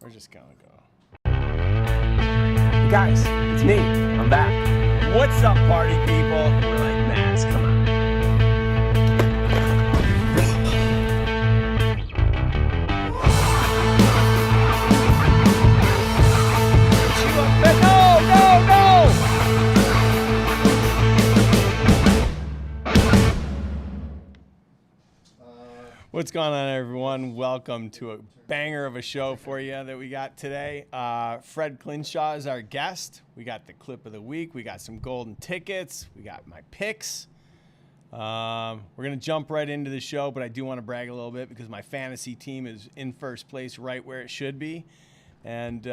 We're just gonna go. Guys, it's me. I'm back. What's up, party people? We're like, Max, come on. What's going on, everyone? Welcome to a banger of a show for you that we got today. Fred Clinshaw is our guest. We got the clip of the week. We got some golden tickets. We got my picks. We're going to jump right into the show, but I do want to brag a little bit because my fantasy team is in first place right where it should be. And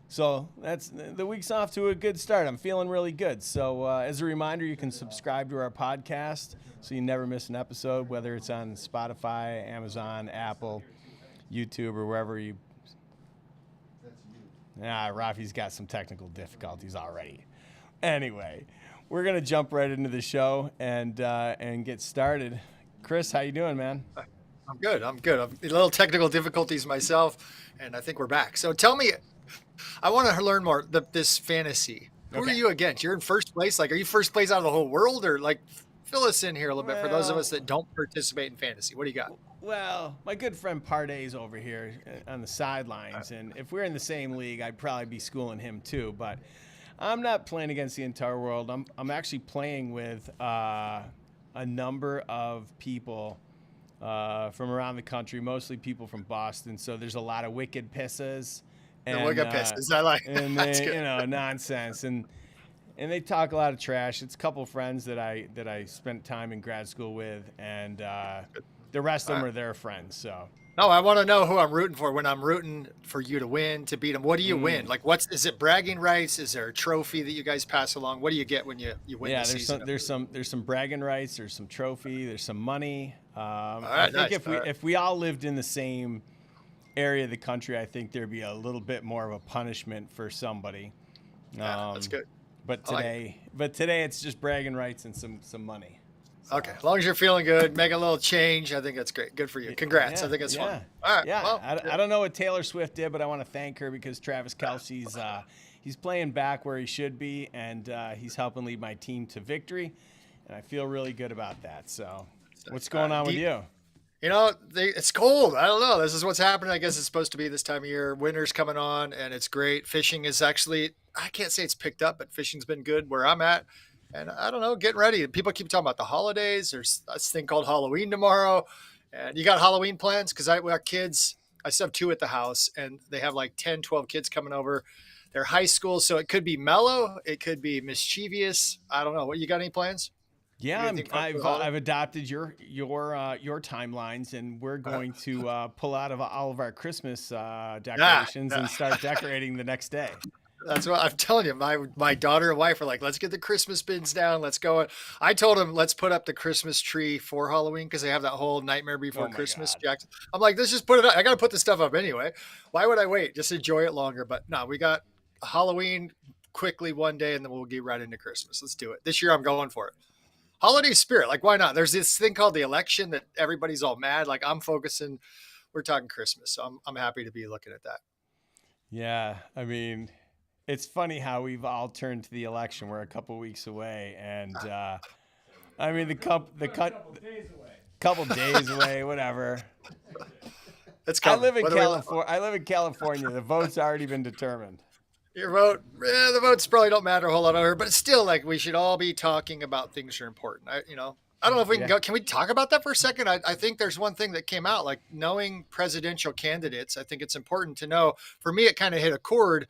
so that's the week's off to a good start. I'm feeling really good. So as a reminder, you can subscribe to our podcast so you never miss an episode, whether it's on Spotify, Amazon, Apple, YouTube, or wherever you. Rafi's got some technical difficulties already. Anyway, we're gonna jump right into the show and get started. Chris, how you doing, man? I'm good. I'm a little technical difficulties myself, and I think we're back. So tell me, I want to learn more. This fantasy. Who are you against? You're in first place. Like, are you first place out of the whole world, or like? Fill us in here a little bit for those of us that don't participate in fantasy. What do you got? Well, my good friend Parday's over here on the sidelines, and if we're in the same league, I'd probably be schooling him too. But I'm not playing against the entire world. I'm actually playing with a number of people from around the country, mostly people from Boston. So there's a lot of wicked pisses. And wicked pisses, I like. And they, nonsense and they talk a lot of trash. It's a couple friends that I spent time in grad school with, and the rest of them are their friends. So. No, I want to know who I'm rooting for when I'm rooting for you to win, to beat them. What do you win? Like, is it bragging rights? Is there a trophy that you guys pass along? What do you get when you win? Yeah, the season? there's some bragging rights. There's some trophy. There's some money. I think if we all lived in the same area of the country, I think there'd be a little bit more of a punishment for somebody. That's good. But today it's just bragging rights and some money. So. Okay, as long as you're feeling good, make a little change. I think that's great. Good for you. Congrats. Yeah, I think it's fun. All right. Yeah. Well, I don't know what Taylor Swift did, but I want to thank her because Travis Kelce's he's playing back where he should be, and he's helping lead my team to victory, and I feel really good about that. So, what's going on with you? You know, it's cold. I don't know. This is what's happening. I guess it's supposed to be this time of year. Winter's coming on, and it's great. Fishing is actually, I can't say it's picked up, but fishing's been good where I'm at. And I don't know, getting ready. People keep talking about the holidays. There's this thing called Halloween tomorrow. And you got Halloween plans? Because we got kids. I still have 2 at the house, and they have like 10, 12 kids coming over. They're high school, so it could be mellow. It could be mischievous. I don't know. What, you got any plans? Yeah, I've adopted your timelines, and we're going to pull out of all of our Christmas decorations and start decorating the next day. That's what I'm telling you. My daughter and wife are like, let's get the Christmas bins down. Let's go. I told them, let's put up the Christmas tree for Halloween because they have that whole Nightmare Before Christmas. Jackson. I'm like, let's just put it up. I got to put this stuff up anyway. Why would I wait? Just enjoy it longer. But no, we got Halloween quickly one day, and then we'll get right into Christmas. Let's do it. This year, I'm going for it. Holiday spirit. Like, why not? There's this thing called the election that everybody's all mad. Like, I'm focusing. We're talking Christmas. So I'm happy to be looking at that. Yeah. I mean, it's funny how we've all turned to the election. We're a couple weeks away, and I mean couple days away, whatever. It's coming. I live in California. The vote's already been determined. Your vote, the votes probably don't matter a whole lot over here, but it's still like we should all be talking about things that are important. I don't know if we can go. Can we talk about that for a second? I think there's one thing that came out, like knowing presidential candidates. I think it's important to know. For me, it kind of hit a chord.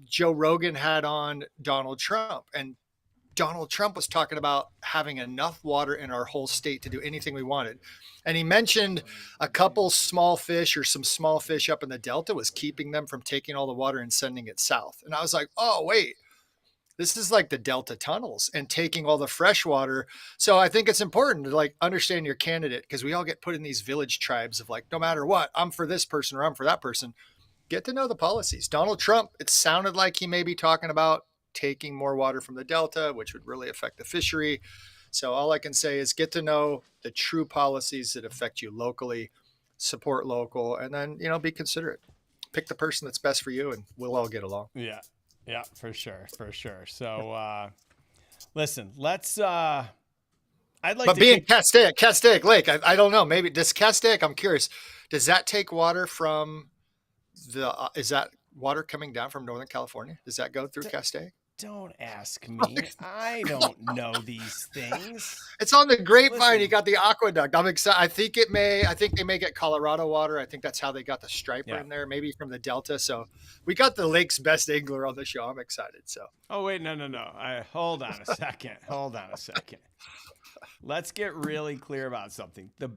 Joe Rogan had on Donald Trump, and Donald Trump was talking about having enough water in our whole state to do anything we wanted. And he mentioned a couple small fish or some small fish up in the Delta was keeping them from taking all the water and sending it south. And I was like, oh, wait, this is like the Delta tunnels and taking all the fresh water. So I think it's important to like understand your candidate, because we all get put in these village tribes of like, no matter what, I'm for this person or I'm for that person. Get to know the policies. Donald Trump, it sounded like he may be talking about taking more water from the Delta, which would really affect the fishery. So all I can say is get to know the true policies that affect you locally, support local, and then, be considerate. pick the person that's best for you, and we'll all get along. Yeah, for sure. So, listen, let's. I'd like But to being Castaic Lake, I don't know. Maybe does Castaic? I'm curious. Does that take water from the? Is that water coming down from Northern California? Does that go through Castaic? Don't ask me. I don't know these things. It's on the grapevine. Listen. You got the aqueduct. I'm excited. I think they may get Colorado water. I think that's how they got the striper in there, maybe from the Delta. So we got the lake's best angler on the show. I'm excited. So. Oh wait, no. Hold on a second. Let's get really clear about something. The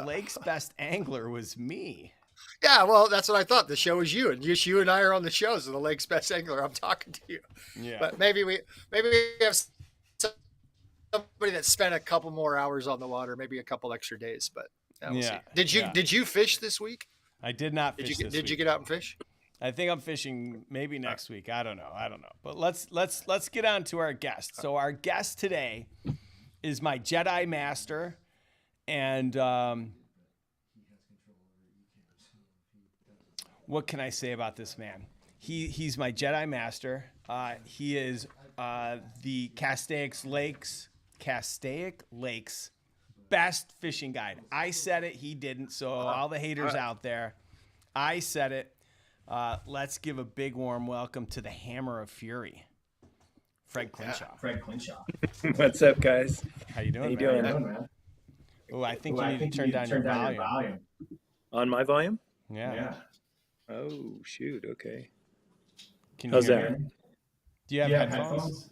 lake's best angler was me. Yeah, well, that's what I thought. The show is you, and you and I are on the show. So the lake's best angler. I'm talking to you. Yeah. But maybe we have somebody that spent a couple more hours on the water, maybe a couple extra days. But we'll see. Did you fish this week? I did not fish this week. Did you get out and fish? I think I'm fishing maybe next week. I don't know. But let's get on to our guest. So our guest today is my Jedi Master, and what can I say about this man? He's my Jedi Master. He is the Castaic Lakes best fishing guide. I said it, he didn't. So all the haters out there, I said it. Let's give a big warm welcome to the Hammer of Fury, Fred Clinshaw. What's up, guys? How you doing, man? Oh, I think you need to turn down your volume. On my volume? Yeah. Oh, shoot. Okay. Can you How's hear that? me? Do you have headphones?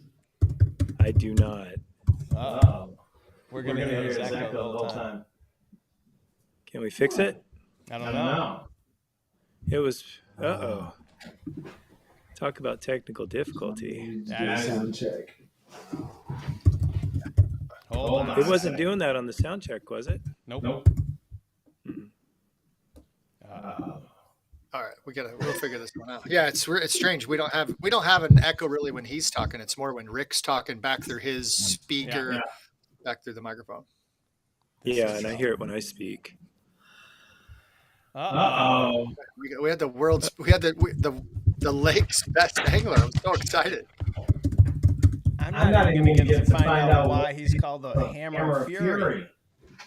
I do not. We're going to hear this echo the whole time. Can we fix it? I don't know. It was. Talk about technical difficulty. Sound check. Hold on. It wasn't doing that on the sound check, was it? Nope. All right, we'll figure this one out. Yeah, it's strange. We don't have an echo really when he's talking. It's more when Rick's talking back through his speaker, back through the microphone. Yeah, and I hear it when I speak. We had the lake's best angler. I'm so excited. I'm not even going to get to find out why he's called the Hammer of Fury.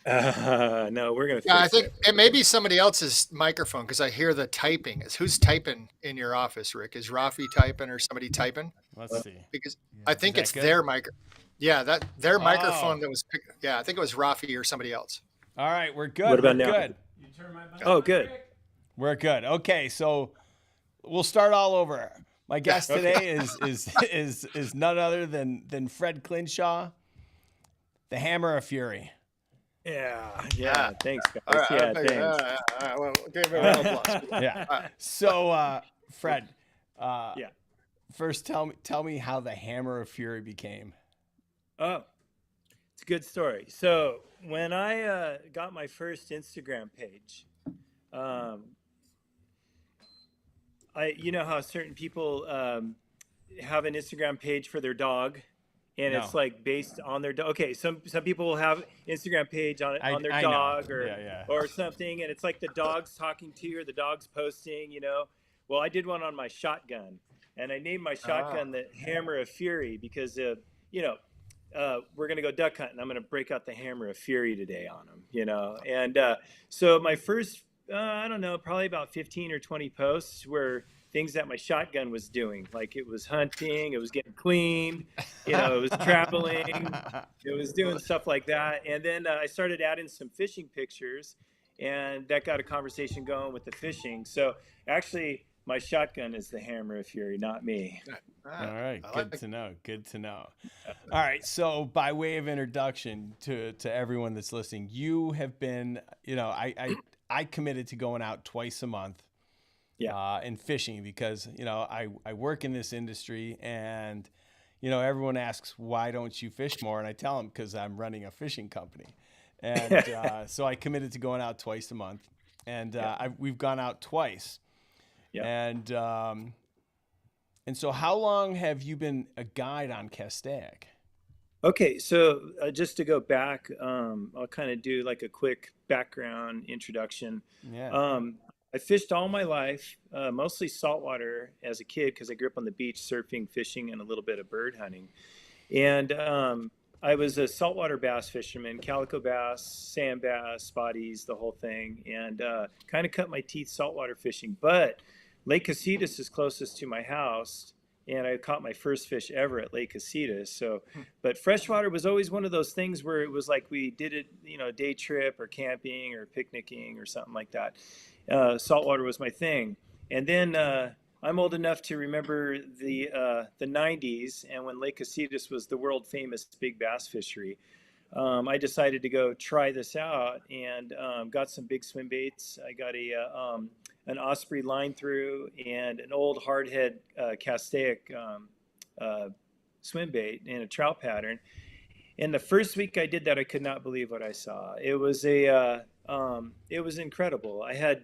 No, we're gonna. I think it may be somebody else's microphone because I hear the typing. Who's typing in your office, Rick? Is Rafi typing or somebody typing? Let's see. Because I think it's their mic. Yeah, their microphone that was. I think it was Rafi or somebody else. All right, we're good. What about we're now? Good. Oh, good. We're good. Okay, so we'll start all over. My guest today is none other than Fred Clinshaw, the Hammer of Fury. Yeah. Thanks, guys. All right, Thanks. Well, give me a round of applause. Yeah. So, Fred. Yeah. First, tell me how the Hammer of Fury became. Oh, it's a good story. So when I got my first Instagram page, you know how certain people have an Instagram page for their dog, and it's like based on their dog. Okay, some people will have Instagram page on their dog or something, and it's like the dog's talking to you or the dog's posting. Well, I did one on my shotgun, and I named my shotgun the Hammer of Fury because we're gonna go duck hunting. I'm gonna break out the Hammer of Fury today on them. And so my first I don't know, probably about 15 or 20 posts were things that my shotgun was doing. Like it was hunting, it was getting cleaned, it was traveling, it was doing stuff like that. And then I started adding some fishing pictures, and that got a conversation going with the fishing. So actually, my shotgun is the Hammer of Fury, not me. All right, good to know. Good to know. All right, so by way of introduction to everyone that's listening, you have been, I committed to going out twice a month. And fishing because, I work in this industry and, everyone asks, why don't you fish more? And I tell them because I'm running a fishing company. And so I committed to going out twice a month, and we've gone out twice. Yeah. And so how long have you been a guide on Castaic? Okay, so just to go back, I'll kind of do like a quick background introduction. Yeah. I I fished all my life, mostly saltwater as a kid because I grew up on the beach surfing, fishing, and a little bit of bird hunting. And I was a saltwater bass fisherman, calico bass, sand bass, spotties, the whole thing, and kind of cut my teeth saltwater fishing. But Lake Casitas is closest to my house, and I caught my first fish ever at Lake Casitas. So, but freshwater was always one of those things where it was like we did it, day trip or camping or picnicking or something like that. Saltwater was my thing. And then I'm old enough to remember the 90s, and when Lake Casitas was the world famous big bass fishery. I decided to go try this out and got some big swim baits. I got an Osprey line through and an old hardhead Castaic swim bait in a trout pattern. And the first week I did that, I could not believe what I saw. It was it was incredible. I had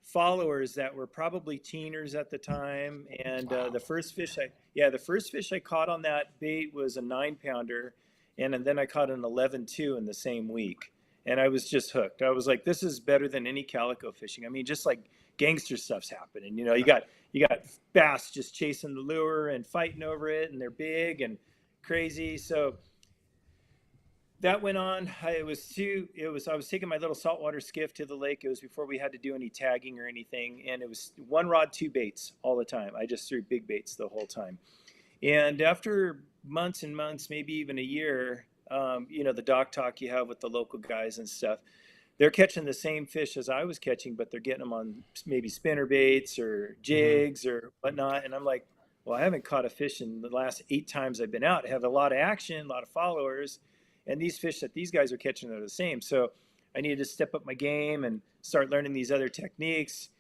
followers that were probably teeners at the time, and Wow. the first fish I caught on that bait was a 9-pounder, and then I caught an 11.2 in the same week. And I was just hooked. I was like, this is better than any calico fishing. I mean, just like gangster stuff's happening. You got bass just chasing the lure and fighting over it, and they're big and crazy. So that went on. I was taking my little saltwater skiff to the lake. It was before we had to do any tagging or anything, and it was one rod, two baits all the time. I just threw big baits the whole time. And after months and months, maybe even a year, the dock talk you have with the local guys and stuff, they're catching the same fish as I was catching, but they're getting them on maybe spinner baits or jigs or whatnot. And I'm like, well, I haven't caught a fish in the last 8 times I've been out. I have a lot of action, a lot of followers, and these fish that these guys are catching are the same. So I needed to step up my game and start learning these other techniques.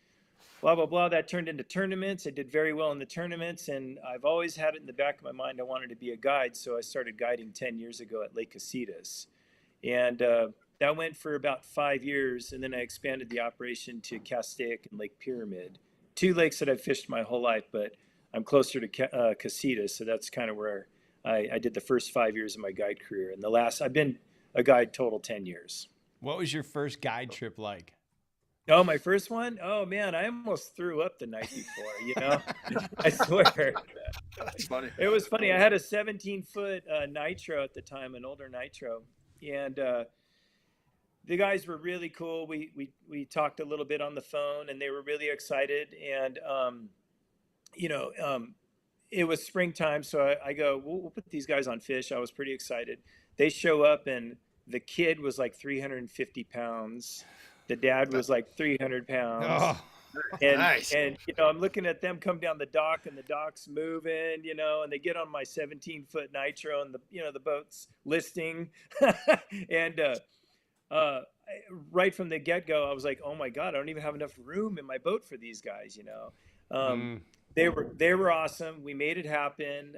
Blah, blah, blah. That turned into tournaments. I did very well in the tournaments, and I've always had it in the back of my mind I wanted to be a guide, so I started guiding 10 years ago at Lake Casitas. And that went for about 5 years, and then I expanded the operation to Castaic and Lake Pyramid, 2 lakes that I've fished my whole life, but I'm closer to Casitas, so that's kind of where I did the first 5 years of my guide career. And I've been a guide total 10 years. What was your first guide trip like? Oh, my first one? Oh, man, I almost threw up the night before, I swear. That's funny. It was funny. I had a 17-foot nitro at the time, an older nitro. And the guys were really cool. We talked a little bit on the phone, and they were really excited. And, it was springtime, so I go, we'll put these guys on fish. I was pretty excited. They show up, and the kid was like 350 pounds. The dad was like 300 pounds. Oh, and, nice. And, I'm looking at them come down the dock, and the dock's moving, and they get on my 17-foot nitro, and the boat's listing. And right from the get-go, I was like, oh my God, I don't even have enough room in my boat for these guys, They were awesome. We made it happen.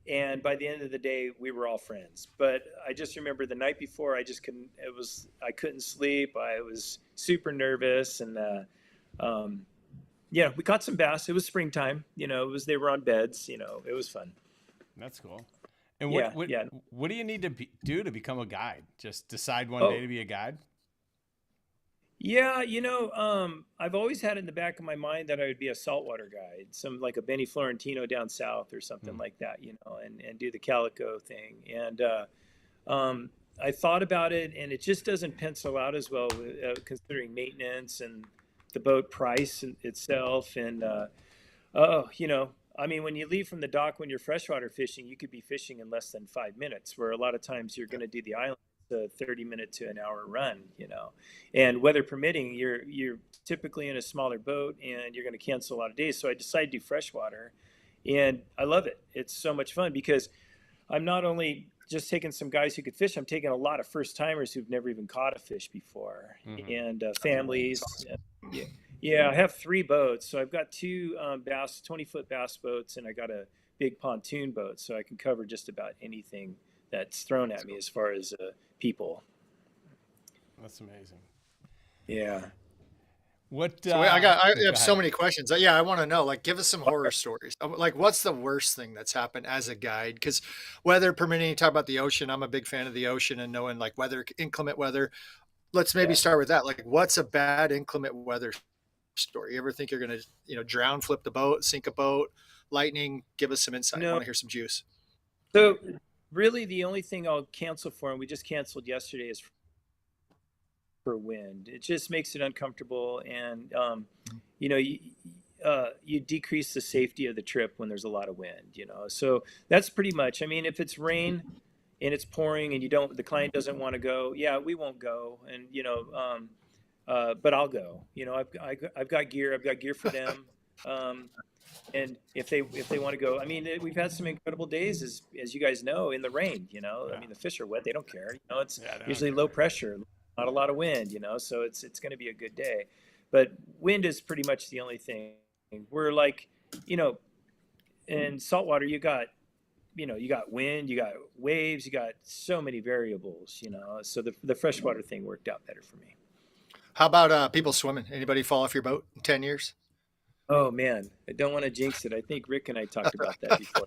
And by the end of the day, we were all friends. But I just remember the night before, I couldn't sleep. I was super nervous. And we caught some bass. It was springtime. They were on beds. It was fun. that's cool. And what do you need to do to become a guide? Just decide one day to be a guide? Yeah, I've always had it in the back of my mind that I would be a saltwater guide, like a Benny Florentino down south or something like that, and do the calico thing. And I thought about it, and it just doesn't pencil out as well, considering maintenance and the boat price itself. And, when you leave from the dock when you're freshwater fishing, you could be fishing in less than 5 minutes, where a lot of times you're going to do the island. A 30-minute to an hour run, and weather permitting, you're typically in a smaller boat, and you're going to cancel a lot of days. So I decided to do freshwater, and I love it. It's so much fun because I'm not only just taking some guys who could fish, I'm taking a lot of first timers who've never even caught a fish before, and families. Yeah, I have 3 boats, so I've got 2 20-foot bass boats, and I got a big pontoon boat, so I can cover just about anything that's thrown at me as far as people. That's amazing. Yeah. What? I have so many questions. Yeah, I want to know. Like, give us some horror stories. Like, what's the worst thing that's happened as a guide? Because weather permitting, you talk about the ocean. I'm a big fan of the ocean and knowing like inclement weather. let's maybe start with that. Like, what's a bad inclement weather story? You ever think you're going to, drown, flip the boat, sink a boat, lightning? Give us some insight. I No. want to hear some juice. So really the only thing I'll cancel for, and we just canceled yesterday, is for wind. It just makes it uncomfortable. And, you decrease the safety of the trip when there's a lot of wind, so that's pretty much, I mean, if it's rain and it's pouring and the client doesn't want to go, yeah, we won't go. And, but I'll go, I've got gear for them. And if they want to go, I mean, we've had some incredible days, as you guys know, in the rain, I mean, the fish are wet. They don't care. It's usually low pressure, not a lot of wind, so it's going to be a good day. But wind is pretty much the only thing. We're like, in saltwater, you got wind, you got waves, you got so many variables, so the freshwater thing worked out better for me. How about people swimming? Anybody fall off your boat in 10 years? Oh man, I don't want to jinx it. I think Rick and I talked about that before.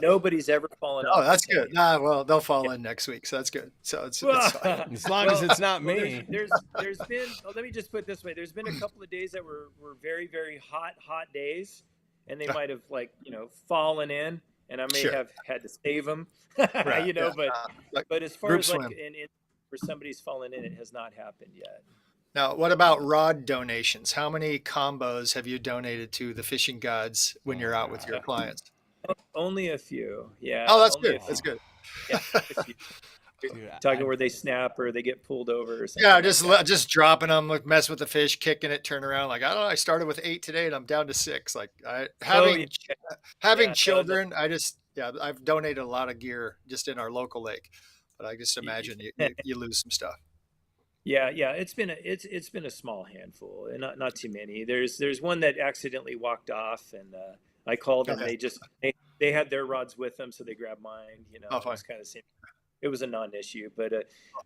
Nobody's ever fallen off. Oh, that's good. Well, they'll fall in next week, so that's good. So it's fine. As long as it's not me. There's been. Let me just put it this way. There's been a couple of days that were very, very hot days, and they might have fallen in, and I may have had to save them. Right, but as far as like where somebody's fallen in, it has not happened yet. Now, what about rod donations? How many combos have you donated to the fishing gods when you're out with your clients? Only a few. Yeah. Oh, that's good. That's good. Yeah, talking where they snap or they get pulled over or something. Yeah, just dropping them, mess with the fish, kicking it, turn around. Like, I don't know, I started with 8 today and I'm down to 6. Like, having children, I've donated a lot of gear just in our local lake, but I just imagine you lose some stuff. Yeah, it's been a small handful, and not too many. There's one that accidentally walked off, and I called them. They had their rods with them, so they grabbed mine. It was kind of the same. It was a non-issue, but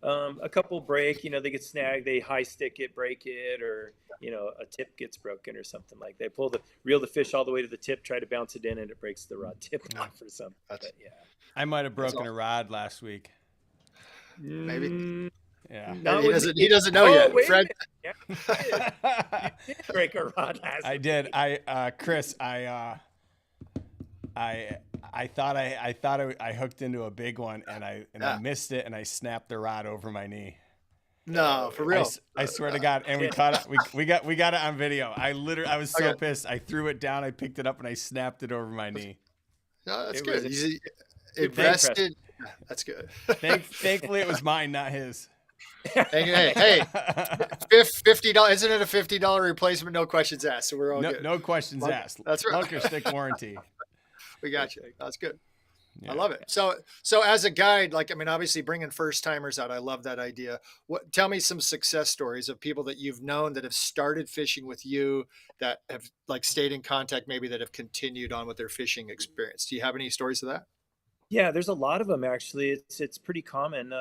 a couple break. They get snagged, they high stick it, break it, or a tip gets broken or something like. They reel the fish all the way to the tip, try to bounce it in, and it breaks the rod tip off or something. But, yeah, I might have broken a rod last week. Maybe. Yeah. He doesn't know yet. Fred. Yeah, you did break a rod last I did. Chris, I thought I hooked into a big one and I missed it and I snapped the rod over my knee. No, for real. I swear to God. And we caught it. We got it on video. I was so pissed. I threw it down. I picked it up and I snapped it over my knee. No, that's good. He's invested. That's good. Thankfully it was mine, not his. Hey, $50. Isn't it a $50 replacement? No questions asked. So we're all good. No questions asked. That's right. Bunker stick warranty. We got you. That's good. Yeah. I love it. So as a guide, obviously bringing first timers out, I love that idea. Tell me some success stories of people that you've known that have started fishing with you, that have stayed in contact, maybe that have continued on with their fishing experience. Do you have any stories of that? Yeah, there's a lot of them actually. It's pretty common.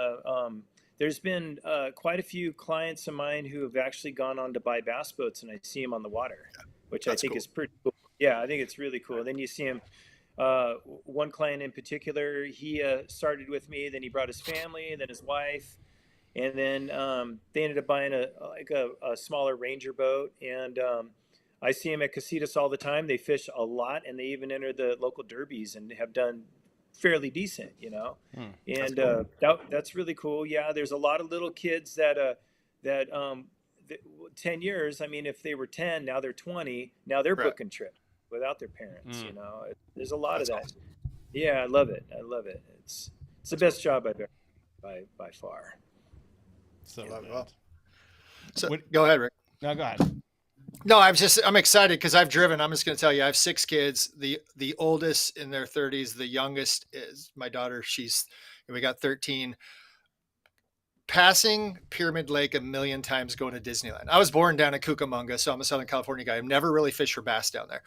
There's been quite a few clients of mine who have actually gone on to buy bass boats, and I see them on the water, which I think is pretty cool. Yeah, I think it's really cool. Then you see him. One client in particular, he started with me, then he brought his family, then his wife, and then they ended up buying a smaller Ranger boat. And I see him at Casitas all the time. They fish a lot, and they even enter the local derbies and have done fairly decent, and cool. That's really cool. Yeah, there's a lot of little kids that 10 years. I mean, if they were 10, now they're 20. Now they're booking trips without their parents. There's a lot of that. Awesome. Yeah, I love it. It's the best job I've ever by far. So go ahead, Rick. No, go ahead. No, I'm excited because I've driven. I'm just going to tell you, I have 6 kids. The oldest in their 30s, the youngest is my daughter. We got 13. Passing Pyramid Lake a million times going to Disneyland. I was born down in Cucamonga, so I'm a Southern California guy. I've never really fished for bass down there.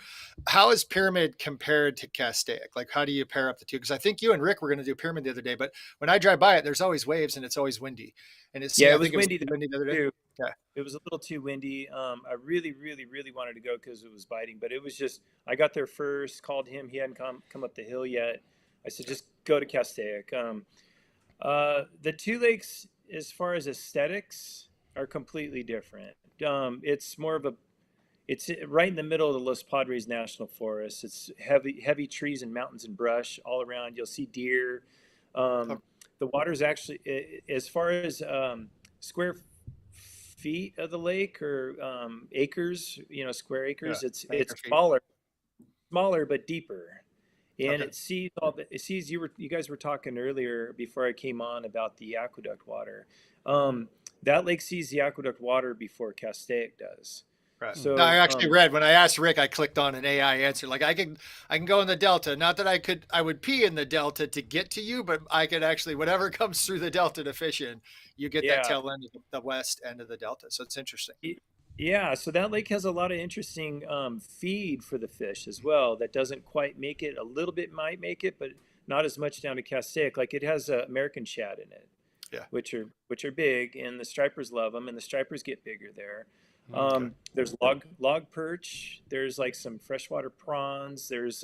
How is Pyramid compared to Castaic? How do you pair up the two? Because I think you and Rick were going to do Pyramid the other day, but when I drive by it, there's always waves and it's always windy. And it was windy the other day. Yeah. It was a little too windy. I really, really, really wanted to go because it was biting, but it was just, I got there first, called him. He hadn't come up the hill yet. I said, just go to Castaic. The two lakes, as far as aesthetics, are completely different. It's more of a It's right in the middle of the Los Padres National Forest. It's heavy trees and mountains and brush all around. You'll see deer. Oh, The water's actually, as far as square feet of the lake or acres, square yeah. acres, it's Acre feet. smaller but deeper. And Okay. it sees you guys were talking earlier before I came on about the aqueduct water. That lake sees the aqueduct water before Castaic does. Right. No, I So actually read when I asked Rick, I clicked on an AI answer. Like I can go in the Delta. Not that I would pee in the Delta to get to you, but I could actually, whatever comes through the Delta to fish in, you get that yeah, tail end of the west end of the Delta. So it's interesting. yeah. So that lake has a lot of interesting feed for the fish as well. That doesn't quite make it. A little bit might make it, but not as much down to Castaic. Like it has American shad in it, Yeah. which are big, and the stripers love them, and the stripers get bigger there. Okay. There's log perch. There's like some freshwater prawns. There's just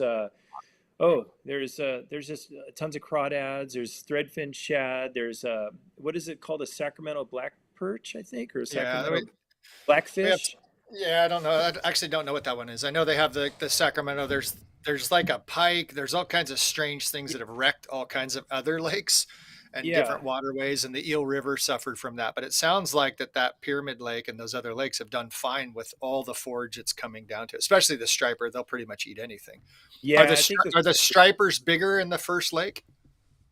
tons of crawdads. There's threadfin shad. There's what is it called? A Sacramento black perch, I think, or a Yeah. Sacramento We have, blackfish. yeah, I don't know. I actually don't know what that one is. I know they have the Sacramento. There's like a pike. There's all kinds of strange things that have wrecked all kinds of other lakes and Yeah, different waterways, and the Eel River suffered from that. But it sounds like that Pyramid Lake and those other lakes have done fine with all the forage it's coming down to, especially the striper. They'll pretty much eat anything. Are yeah. the are the stripers bigger in the first lake?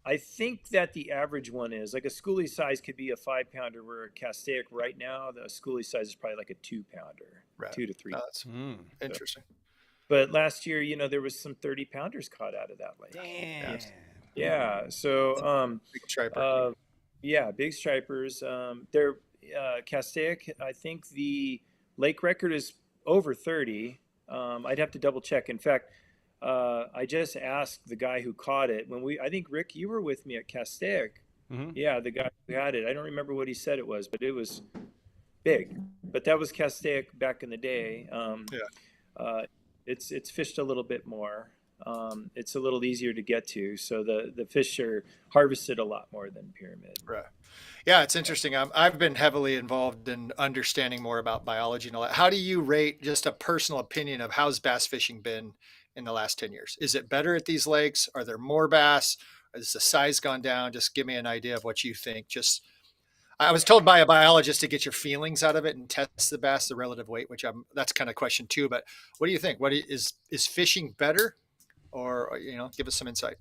I think that the average one is like a schoolie size could be a 5 pounder, where a Castaic right now the schoolie size is probably like a 2 pounder, Right. 2 to 3. No, that's Mm. So, interesting. but last year, there was some 30 pounders caught out of that lake. Damn. Yeah. So, Big striper. uh, yeah, big stripers. They're Castaic. I think the lake record is over 30. I'd have to double check. In fact, I just asked the guy who caught it I think Rick, you were with me at Castaic. Hmm. Yeah, the guy who had it. I don't remember what he said it was, but it was big. But that was Castaic back in the day. Yeah. It's fished a little bit more. It's a little easier to get to, so the fish are harvested a lot more than pyramid. Right. Yeah, it's interesting. I've been heavily involved in understanding more about biology and all that. How do you rate, just a personal opinion, of how's bass fishing been in the last 10 years? Is it better at these lakes? Are there more bass? Has the size gone down? Just give me an idea of what you think. I was told by a biologist to get your feelings out of it and test the bass, the relative weight, that's kind of question two. But what do you think? Is fishing better, or give us some insight?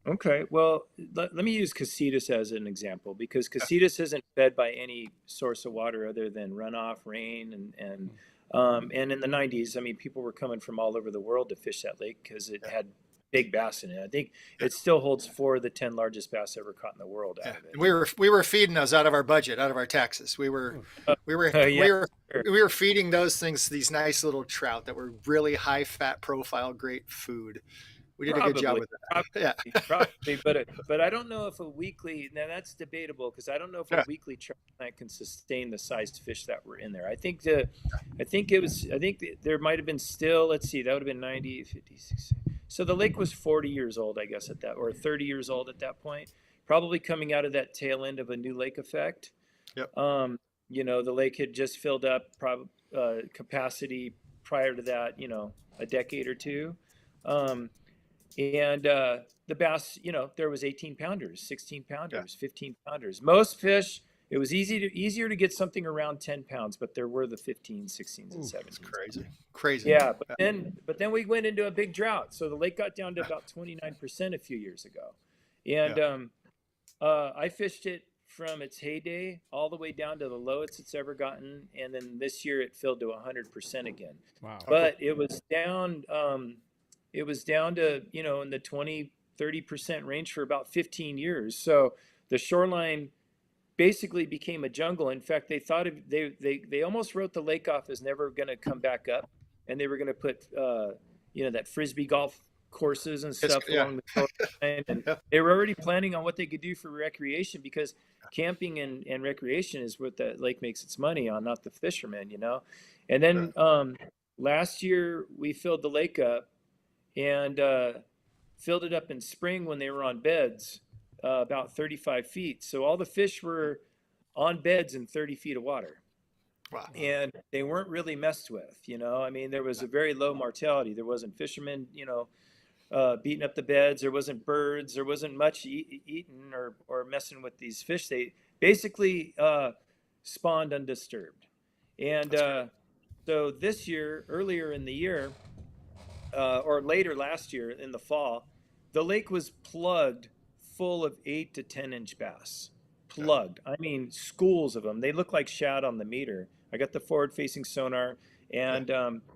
Okay, well, let me use Casitas as an example, because Casitas isn't fed by any source of water other than runoff, rain, and in the 90s, I mean, people were coming from all over the world to fish that lake because it had big bass in it. I think it still holds 4 of the 10 largest bass ever caught in the world out of it. We were feeding those out of our budget, out of our taxes. We were Yeah, sure. we were feeding those things, these nice little trout that were really high fat profile, great food. We did a good job with that. Yeah. Probably, but I don't know if a weekly, now that's debatable, because I don't know if a weekly trout plant can sustain the sized fish that were in there. I think there might have been still, let's see, that would have been 90, 50, 60. So the lake was 40 years old, I guess, at that, or 30 years old at that point, probably coming out of that tail end of a new lake effect. Yep. The lake had just filled up capacity prior to that, a decade or two. And the bass, there was 18 pounders, 16 pounders, 15 pounders. Most fish, it was easier to get something around 10 pounds, but there were the 15s, 16s, and 17s. Crazy. Yeah, but then we went into a big drought, so the lake got down to about 29% a few years ago, and I fished it from its heyday all the way down to the lowest it's ever gotten, and then this year it filled to 100% again. Wow. But it was down. It was down to, in the 20-30% range for about 15 years. So the shoreline basically became a jungle. In fact, they almost wrote the lake off as never going to come back up, and they were going to put that frisbee golf courses and stuff along the shoreline, and they were already planning on what they could do for recreation, because camping and recreation is what the lake makes its money on, not the fishermen. And then last year we filled the lake up, and filled it up in spring when they were on beds, about 35 feet. So all the fish were on beds in 30 feet of water. Wow. And they weren't really messed with, you know. I mean, there was a very low mortality. There wasn't fishermen, you know, beating up the beds. There wasn't birds. There wasn't much eaten or messing with these fish. They basically spawned undisturbed. And so this year, earlier in the year, or later last year in the fall, the lake was plugged full of 8 to 10 inch bass. Plugged. I mean, schools of them. They look like shad on the meter. I got the forward-facing sonar, and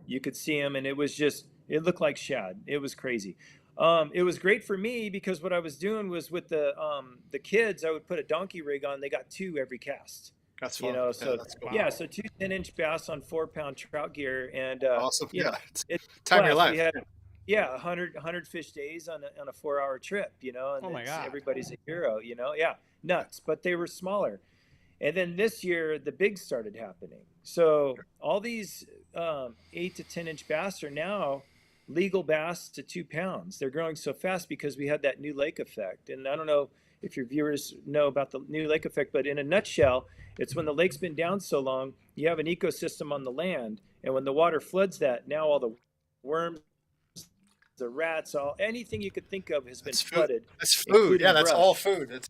you could see them, and it looked like shad. It was crazy. It was great for me because what I was doing was with the kids, I would put a donkey rig on. They got 2 every cast. That's fun. You know, so that's cool. yeah, so 2 10-inch bass on 4-pound trout gear, and Awesome. you know, It's time of your life. we had 100 fish days on a 4-hour trip, you know, and Oh my God. everybody's a hero, you know, nuts, but they were smaller. And then this year the bigs started happening. So all these 8 to 10-inch bass are now legal bass to 2 pounds. They're growing so fast because we had that new lake effect. And I don't know if your viewers know about the new lake effect, but in a nutshell, it's when the lake's been down so long, you have an ecosystem on the land, and when the water floods that, now all the worms, the rats, anything you could think of has been flooded. That's food. Yeah, that's brush. all food. That's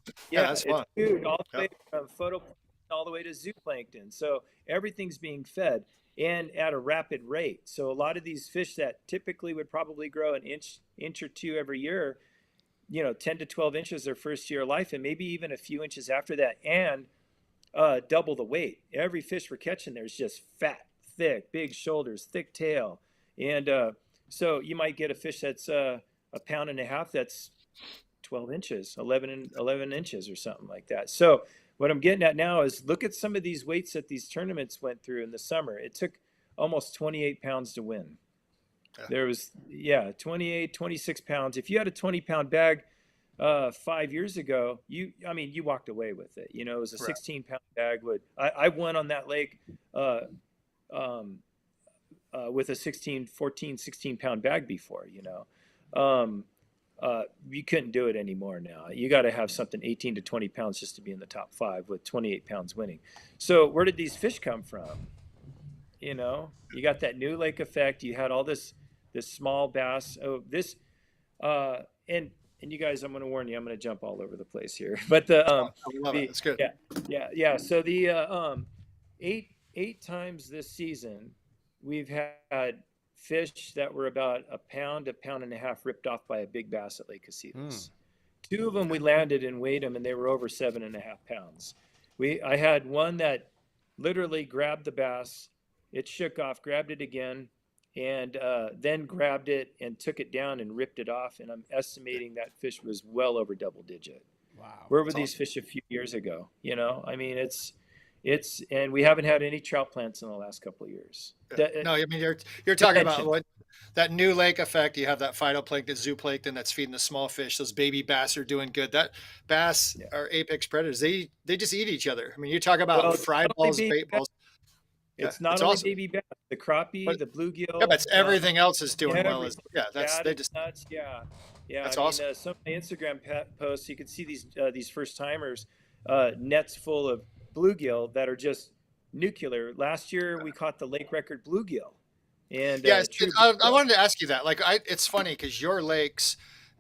fun. It's food, all the way from photoplankton all the way to zooplankton. So everything's being fed, and at a rapid rate. So a lot of these fish that typically would probably grow an inch or 2 every year, you know, 10 to 12 inches their first year of life, and maybe even a few inches after that, and double the weight. Every fish we're catching there is just fat, thick, big shoulders, thick tail. And so you might get a fish that's 1.5 pounds that's 12 inches, 11 inches or something like that. So what I'm getting at now is look at some of these weights that these tournaments went through in the summer. It took almost 28 pounds to win. Yeah. There was, 28, 26 pounds. If you had a 20-pound bag 5 years ago, you walked away with it. You know, it was a 16-pound bag. I won on that lake with a 16-pound bag before, you know. You couldn't do it anymore now. You got to have something 18 to 20 pounds just to be in the top 5 with 28 pounds winning. So where did these fish come from? You know, you got that new lake effect. You had all this small bass. And you guys, I'm going to warn you, I'm going to jump all over the place here. But it's good. Yeah. So the 8 times this season, we've had fish that were about 1 pound, 1.5 pounds ripped off by a big bass at Lake Casitas. 2 of them we landed and weighed them, and they were over 7.5 pounds. I had one that literally grabbed the bass, it shook off, grabbed it again, and then grabbed it and took it down and ripped it off. And I'm estimating that fish was well over double digit. Wow. Where were these fish a few years ago? You know, I mean, and we haven't had any trout plants in the last couple of years. No, I mean, you're talking about that new lake effect. You have that phytoplankton, zooplankton that's feeding the small fish. Those baby bass are doing good. That bass are apex predators. They just eat each other. I mean, you talk about fry balls, bait balls. It's not only baby bass, the crappie, the bluegill. Yeah, but everything else is doing well. They just nuts. Yeah. That's awesome. Some of my Instagram posts, you can see these first timers nets full of bluegill that are just nuclear. Last year we caught the lake record bluegill. And I wanted to ask you that. Like, it's funny because your lakes,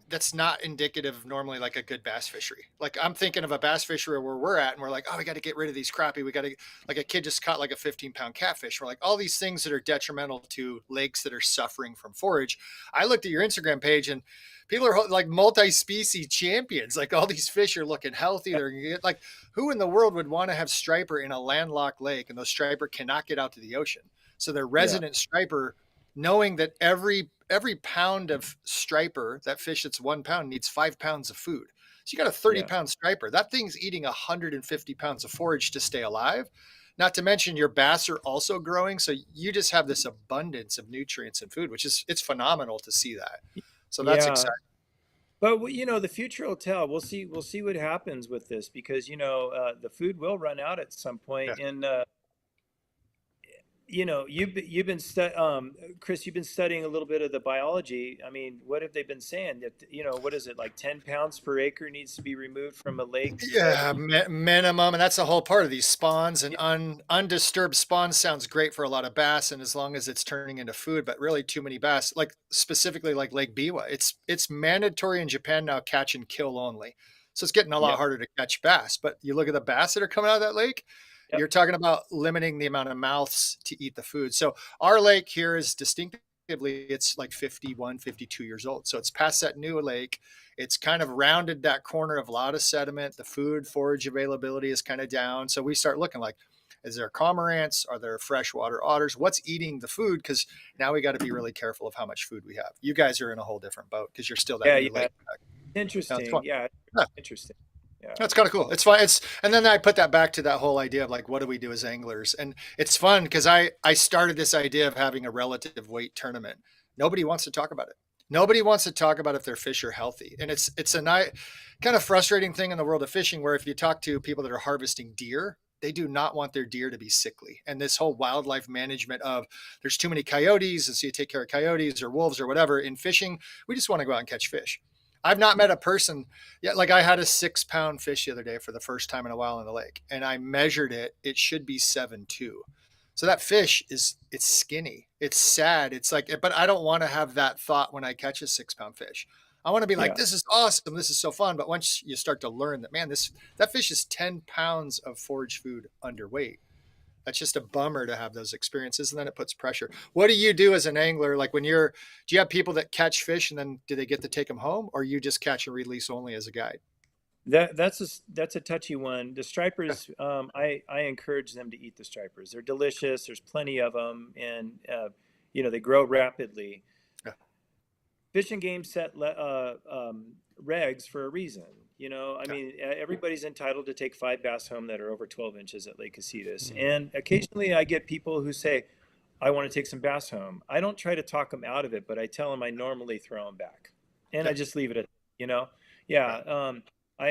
that's not indicative of normally like a good bass fishery. Like, I'm thinking of a bass fishery where we're at, and we're like, oh, we got to get rid of these crappie. We got to, like, a kid just caught like a 15-pound catfish. We're like, all these things that are detrimental to lakes that are suffering from forage. I looked at your Instagram page, and people are like multi-species champions. Like, all these fish are looking healthy. They're like, who in the world would want to have striper in a landlocked lake, and those striper cannot get out to the ocean? So they're resident striper, knowing that every pound of striper, that fish that's 1 pound, needs 5 pounds of food. So you got a 30-pound striper. That thing's eating 150 pounds of forage to stay alive. Not to mention your bass are also growing. So you just have this abundance of nutrients and food, which it's phenomenal to see that. So that's exciting. But, you know, the future will tell. We'll see what happens with this because, you know, the food will run out at some point. And, you've been Chris, you've been studying a little bit of the biology. I mean, what have they been saying? That, what is it, like 10 pounds per acre needs to be removed from a lake Yeah, every. minimum, and that's the whole part of these spawns. And Yeah, undisturbed spawns sounds great for a lot of bass, and as long as it's turning into food. But really, too many bass, like specifically like Lake Biwa, it's mandatory in Japan now, catch and kill only. So it's getting a lot yep, harder to catch bass. But you look at the bass that are coming out of that lake, yep, you're talking about limiting the amount of mouths to eat the food. So our lake here is distinctively, it's like 51, 52 years old. So it's past that new lake. It's kind of rounded that corner of a lot of sediment. The food forage availability is kind of down. So we start looking like, is there cormorants? Are there freshwater otters? What's eating the food? Because now we got to be really careful of how much food we have. You guys are in a whole different boat because you're still that yeah, new yeah. lake. No, it's Interesting. fun. Yeah, Yeah, interesting. Yeah, that's kind of cool. It's fun. And then I put that back to that whole idea of like, what do we do as anglers? And it's fun because I started this idea of having a relative weight tournament. Nobody wants to talk about it. Nobody wants to talk about if their fish are healthy. And it's a kind of frustrating thing in the world of fishing where if you talk to people that are harvesting deer, they do not want their deer to be sickly. And this whole wildlife management of there's too many coyotes, and so you take care of coyotes or wolves or whatever. In fishing, we just want to go out and catch fish. I've not met a person yet. Like I had a 6-pound fish the other day for the first time in a while in the lake, and I measured it. It should be 7.2. So that fish it's skinny. It's sad. It's like, but I don't want to have that thought when I catch a 6-pound fish. I want to be like, yeah, this is awesome. This is so fun. But once you start to learn that, man, that fish is 10 pounds of forage food underweight. That's just a bummer to have those experiences. And then it puts pressure. What do you do as an angler? Like do you have people that catch fish and then do they get to take them home, or you just catch and release only as a guide? that's a touchy one. The Yeah. stripers, I encourage them to eat the stripers. They're delicious. There's plenty of them, and they grow rapidly. Yeah. Fish and Game set regs for a reason. I Yeah. mean, everybody's entitled to take 5 bass home that are over 12 inches at Lake Casitas. And occasionally I get people who say, I want to take some bass home. I don't try to talk them out of it, but I tell them I normally throw them back. And Yeah. I just leave it at, you know? Yeah. Right.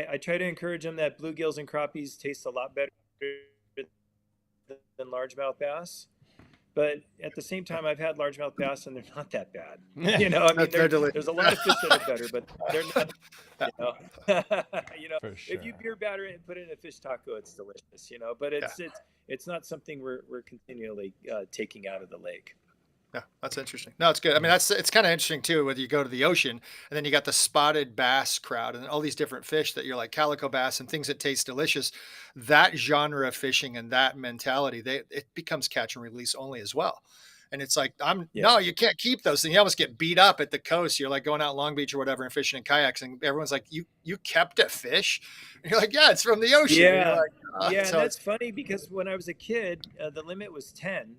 I try to encourage them that bluegills and crappies taste a lot better than largemouth bass. But at the same time, I've had largemouth bass and they're not that bad. I mean, They're delicious. there's a lot of fish that are better, but they're not. You know, For if you sure. beer batter it and put it in a fish taco, it's delicious. But Yeah. it's not something we're continually taking out of the lake. Yeah, that's interesting. No, it's good. I mean, it's kind of interesting too, whether you go to the ocean and then you got the spotted bass crowd and all these different fish that you're like calico bass and things that taste delicious. That genre of fishing and that mentality, it becomes catch and release only as well. And it's like, Yeah, no, you can't keep those things. You almost get beat up at the coast. You're like going out Long Beach or whatever and fishing in kayaks, and everyone's like, you kept a fish? And you're like, yeah, it's from the ocean. And you're yeah, like, yeah. And so that's funny because when I was a kid, the limit was 10.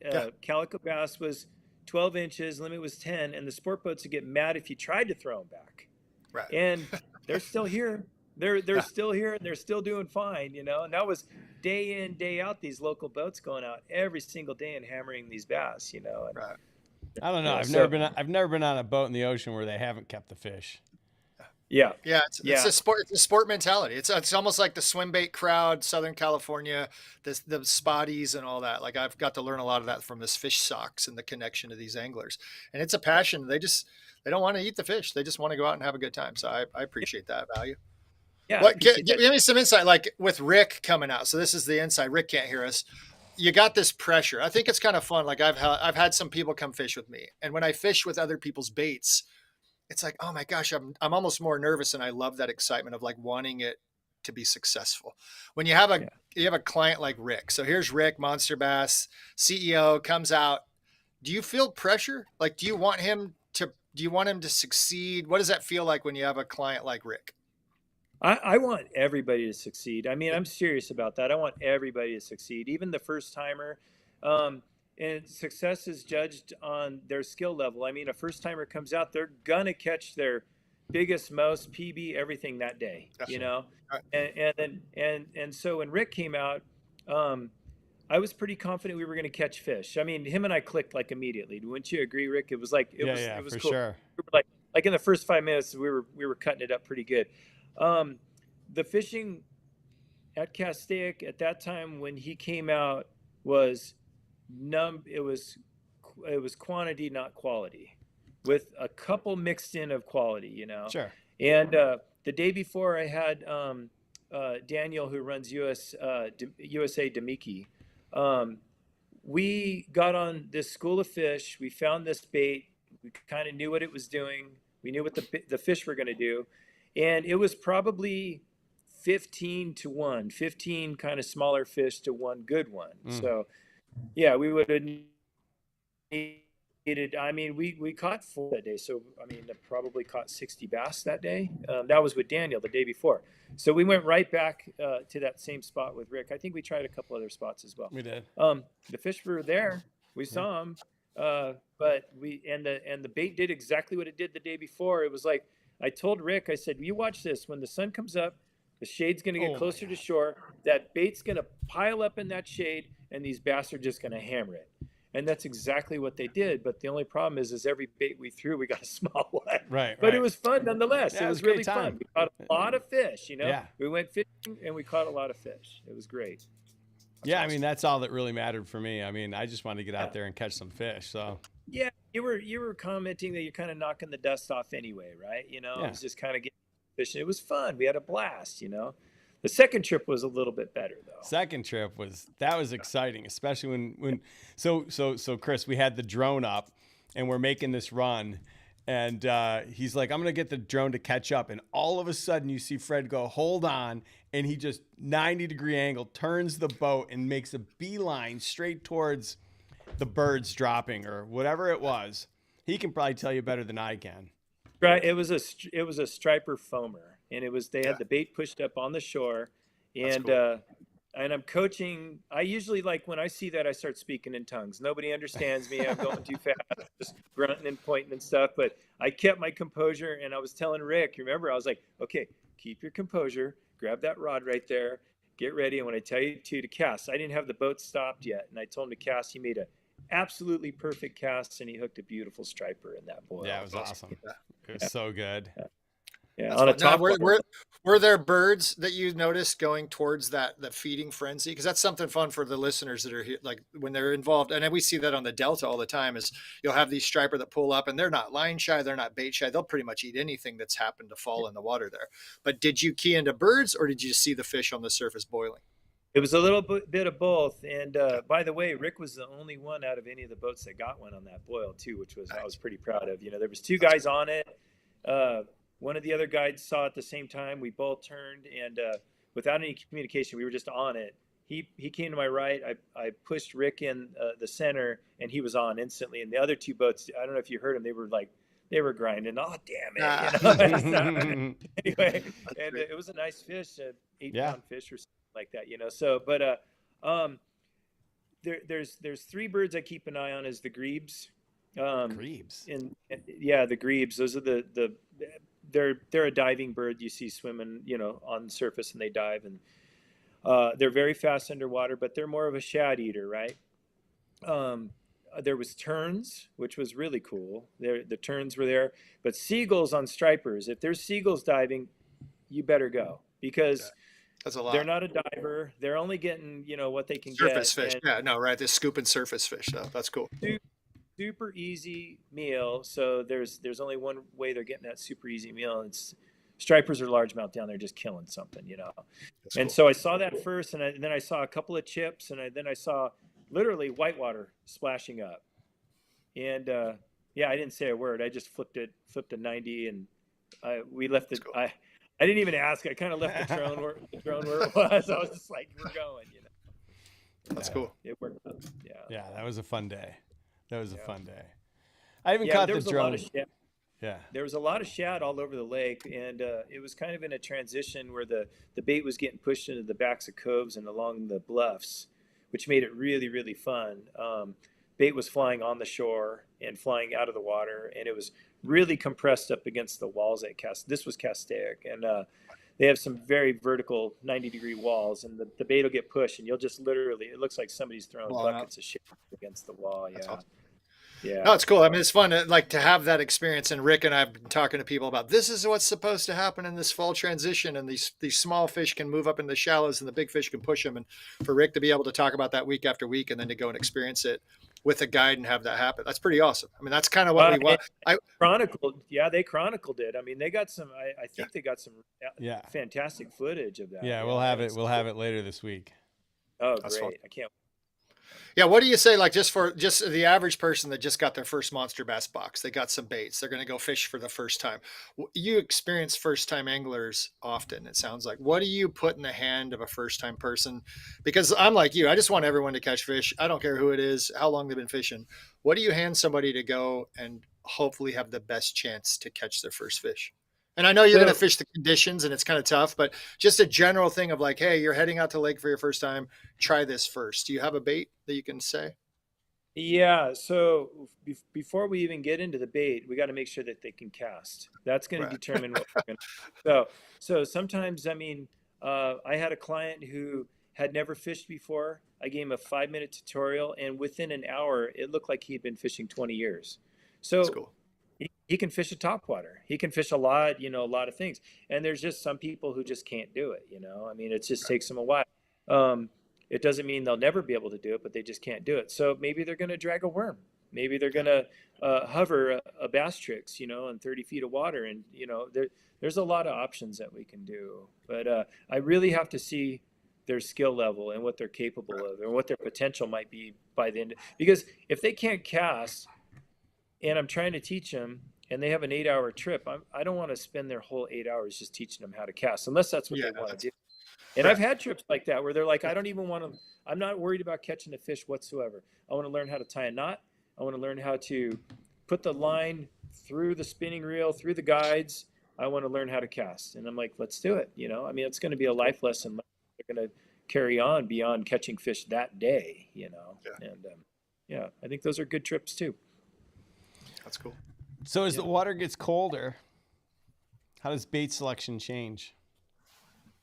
yeah, Calico bass was 12 inches, limit was 10, and the sport boats would get mad if you tried to throw them back. right. And they're still here. They're Yeah, still here, and they're still doing fine. And that was day in, day out. These local boats going out every single day and hammering these bass. And right. I don't know. so I've never been on a boat in the ocean where they haven't kept the fish. yeah, Yeah, it's yeah, a sport. It's a sport mentality. It's almost like the swim bait crowd, Southern California, the spotties and all that. Like I've got to learn a lot of that from this fish socks and the connection to these anglers. And it's a passion. They don't want to eat the fish. They just want to go out and have a good time. So I appreciate that value. yeah. I What appreciate give that. me some insight, like with Rick coming out. So this is the inside. Rick can't hear us. You got this pressure. I think it's kind of fun. Like I've had some people come fish with me, and when I fish with other people's baits, it's like, oh my gosh, I'm almost more nervous, and I love that excitement of like wanting it to be successful. When Yeah. you have a client like Rick. So here's Rick, Monster Bass CEO, comes out. Do you feel pressure? Like, do you want him to succeed? What does that feel like when you have a client like Rick? I want everybody to succeed. I mean, I'm serious about that. I want everybody to succeed, even the first timer. And success is judged on their skill level. I mean, a first timer comes out, they're gonna catch their biggest, most PB everything that day. Definitely. All right. And so when Rick came out, um, I was pretty confident we were gonna catch fish. I mean, him and I clicked like immediately. Wouldn't you agree, Rick? It was like Yeah, yeah, it was for cool. sure. We were like in the first 5 minutes, we were cutting it up pretty good. Um, the fishing at Castaic at that time when he came out was it was quantity, not quality, with a couple mixed in of quality, you know. Sure. And the day before, I had Daniel, who runs USA Demiki. We got on this school of fish. We found this bait. We kind of knew what it was doing. We knew what the fish were going to do, and it was probably 15 to 1, 15 kind of smaller fish to one good one. So, yeah, we would have needed, I mean, we caught 4 that day. So, I mean, I probably caught 60 bass that day. That was with Daniel the day before. So we went right back to that same spot with Rick. I think we tried a couple other spots as well. We did. The fish were there. We saw them. But the bait did exactly what it did the day before. It was like, I told Rick, I said, you watch this. When the sun comes up, the shade's going to get closer to shore. That bait's going to pile up in that shade, and these bass are just going to hammer it. And that's exactly what they did. But the only problem is every bait we threw, we got a small one. Right. But it was fun nonetheless. Yeah, it was really fun. We caught a lot of fish, you know. Yeah. We went fishing and we caught a lot of fish. It was great. Yeah, I mean, that's all that really mattered for me. I mean, I just wanted to get out there and catch some fish. So yeah, you were commenting that you're kind of knocking the dust off anyway, right? You know, it was just kind of getting fishing. It was fun. We had a blast, you know. The second trip was a little bit better though. Second trip was exciting, especially when so Chris, we had the drone up and we're making this run, and he's like, I'm gonna get the drone to catch up, and all of a sudden you see Fred go, hold on, and he just 90-degree angle turns the boat and makes a beeline straight towards the birds dropping or whatever it was. He can probably tell you better than I can. Right, it was a striper foamer. And they had the bait pushed up on the shore, and cool. And I'm coaching. I usually, like, when I see that, I start speaking in tongues. Nobody understands me. I'm going too fast, just grunting and pointing and stuff. But I kept my composure, and I was telling Rick, remember, I was like, okay, keep your composure, grab that rod right there, get ready. And when I tell you to cast, I didn't have the boat stopped yet, and I told him to cast. He made a absolutely perfect cast, and he hooked a beautiful striper in that boil. Yeah, it was awesome. It was so good. Yeah, on a top. Were there birds that you noticed going towards that feeding frenzy? Because that's something fun for the listeners that are here, like when they're involved. And we see that on the Delta all the time. Is you'll have these striper that pull up, and they're not line shy, they're not bait shy. They'll pretty much eat anything that's happened to fall in the water there. But did you key into birds, or did you see the fish on the surface boiling? It was a little bit of both. And by the way, Rick was the only one out of any of the boats that got one on that boil too, which was I was pretty proud of. You know, there was 2 guys on it. One of the other guides saw at the same time. We both turned, and without any communication, we were just on it. He came to my right. I pushed Rick in the center, and he was on instantly. And the other 2 boats, I don't know if you heard them, they were grinding. Oh, damn it! You know? Anyway, and it was a nice fish, an 8-pound fish or something like that. You know. So, but there's 3 birds I keep an eye on. Is the grebes. Grebes. The grebes. Those are they're a diving bird you see swimming, you know, on the surface, and they dive, and they're very fast underwater, but they're more of a shad eater, right? There was terns, which was really cool. The terns were there, but seagulls on stripers. If there's seagulls diving, you better go, because that's a lot. They're not a diver. They're only getting, you know, what they can surface get. Fish. Yeah, no, right. They're scooping surface fish, though. That's cool. Super easy meal. So there's only one way they're getting that super easy meal. It's stripers or largemouth down there just killing something, you know. That's and cool. So I saw that first, and then I saw a couple of chips, and then I saw literally whitewater splashing up. And I didn't say a word. I just flipped a 90, and we left it. Cool. I didn't even ask. I kind of left the drone where it was. I was just like, we're going, you know. That's cool. It worked out. Yeah. Yeah, that was a fun day. That was a fun day. I even caught the drone. There was a lot of shad all over the lake, and it was kind of in a transition where the bait was getting pushed into the backs of coves and along the bluffs, which made it really, really fun. Bait was flying on the shore and flying out of the water, and it was really compressed up against the walls at This was Castaic, and they have some very vertical 90-degree walls, and the bait will get pushed, and you'll just literally, it looks like somebody's throwing buckets of shit against the wall. Yeah. Awesome. Yeah. No, it's cool. I mean, it's fun to have that experience. And Rick and I have been talking to people about this is what's supposed to happen in this fall transition. And these small fish can move up in the shallows and the big fish can push them. And for Rick to be able to talk about that week after week and then to go and experience it with a guide and have that happen, that's pretty awesome. I mean, that's kind of what we want. They chronicled it. I mean, they got some, I think they got some fantastic footage of that. Yeah, we'll have it later this week. Oh, that's great. Fun. I can't. Yeah, what do you say, like, just the average person that just got their first monster bass box, they got some baits, they're going to go fish for the first time. You experience first-time anglers often, it sounds like. What do you put in the hand of a first-time person? Because I'm like you, I just want everyone to catch fish. I don't care who it is, how long they've been fishing. What do you hand somebody to go and hopefully have the best chance to catch their first fish? And I know you're going to fish the conditions and it's kind of tough, but just a general thing of like, hey, you're heading out to the lake for your first time. Try this first. Do you have a bait that you can say? Yeah. So before we even get into the bait, we got to make sure that they can cast. That's going to determine what we're going to do. So sometimes, I mean, I had a client who had never fished before. I gave him a 5-minute tutorial, and within an hour, it looked like he'd been fishing 20 years. So that's cool. He can fish a topwater. He can fish a lot of things. And there's just some people who just can't do it. I mean, it just takes them a while. It doesn't mean they'll never be able to do it, but they just can't do it. So maybe they're going to drag a worm. Maybe they're going to hover a bass tricks, in 30 feet of water. And, there's a lot of options that we can do. But I really have to see their skill level and what they're capable of and what their potential might be by the end. Because if they can't cast and I'm trying to teach them, and they have an 8-hour trip, I don't want to spend their whole 8 hours just teaching them how to cast, unless that's what they want to do. And I've had trips like that where they're like, I don't even want to, I'm not worried about catching a fish whatsoever. I want to learn how to tie a knot. I want to learn how to put the line through the spinning reel, through the guides. I want to learn how to cast. And I'm like, let's do it. I mean, it's going to be a life lesson. They're going to carry on beyond catching fish that day, And I think those are good trips too. That's cool. So as the water gets colder, how does bait selection change?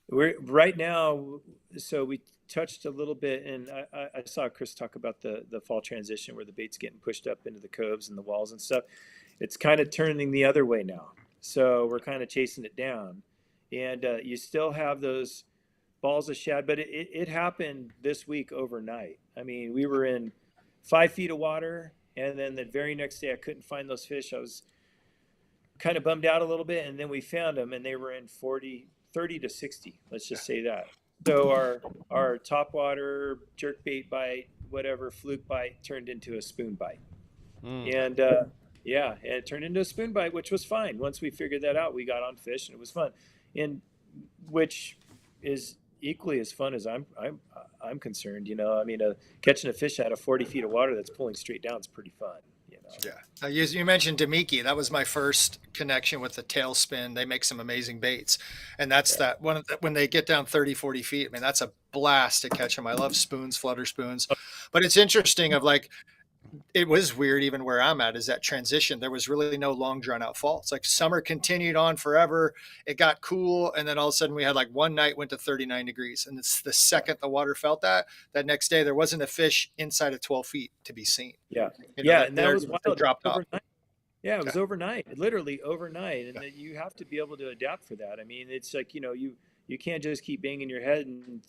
We're right now. So we touched a little bit, and I saw Chris talk about the fall transition where the bait's getting pushed up into the coves and the walls and stuff. It's kind of turning the other way now. So we're kind of chasing it down, and you still have those balls of shad, but it happened this week overnight. I mean, we were in 5 feet of water. And then the very next day, I couldn't find those fish. I was kind of bummed out a little bit. And then we found them, and they were in 30 to 60. Let's just say that. So our topwater jerkbait bite, whatever, fluke bite turned into a spoon bite. And and it turned into a spoon bite, which was fine. Once we figured that out, we got on fish, and it was fun. And which is equally as fun as I'm concerned. I mean, catching a fish out of 40 feet of water that's pulling straight down is pretty fun. Yeah. Now, you mentioned Demiki. That was my first connection with the tailspin. They make some amazing baits, and that's that one when they get down 30, 40 feet. I mean, that's a blast to catch them. I love spoons, flutter spoons, but it's interesting. It was weird even where I'm at is that transition. There was really no long drawn out fall. It's like summer continued on forever. It got cool. And then all of a sudden we had like one night went to 39 degrees. And it's the second the water felt that next day, there wasn't a fish inside of 12 feet to be seen. Yeah. And that was wild. Dropped off. Yeah. It was overnight, literally overnight. And you have to be able to adapt for that. I mean, it's like, you can't just keep banging your head and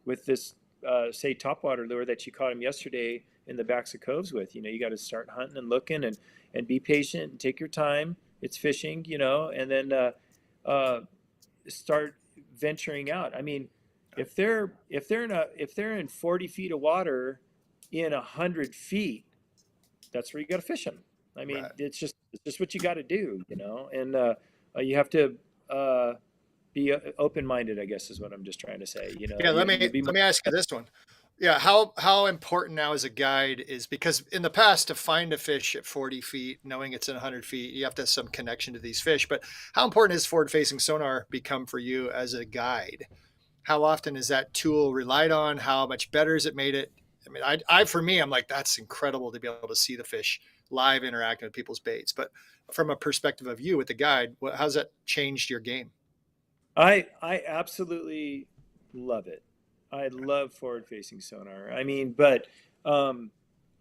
with this, say topwater lure that you caught him yesterday in the backs of coves with. You got to start hunting and looking and be patient and take your time. It's fishing, and then start venturing out. I mean, if they're in 40 feet of water in 100 feet, that's where you got to fish them. I mean, it's just what you got to do, and you have to be open-minded, I guess is what I'm just trying to say. Yeah, let me ask you this one. Yeah, how important now as a guide is, because in the past to find a fish at 40 feet, knowing it's in 100 feet, you have to have some connection to these fish. But how important has forward-facing sonar become for you as a guide? How often is that tool relied on? How much better has it made it? I mean, for me, I'm like, that's incredible to be able to see the fish live interacting with people's baits. But from a perspective of you with the guide, how's that changed your game? I absolutely love it. I love forward-facing sonar. I mean, but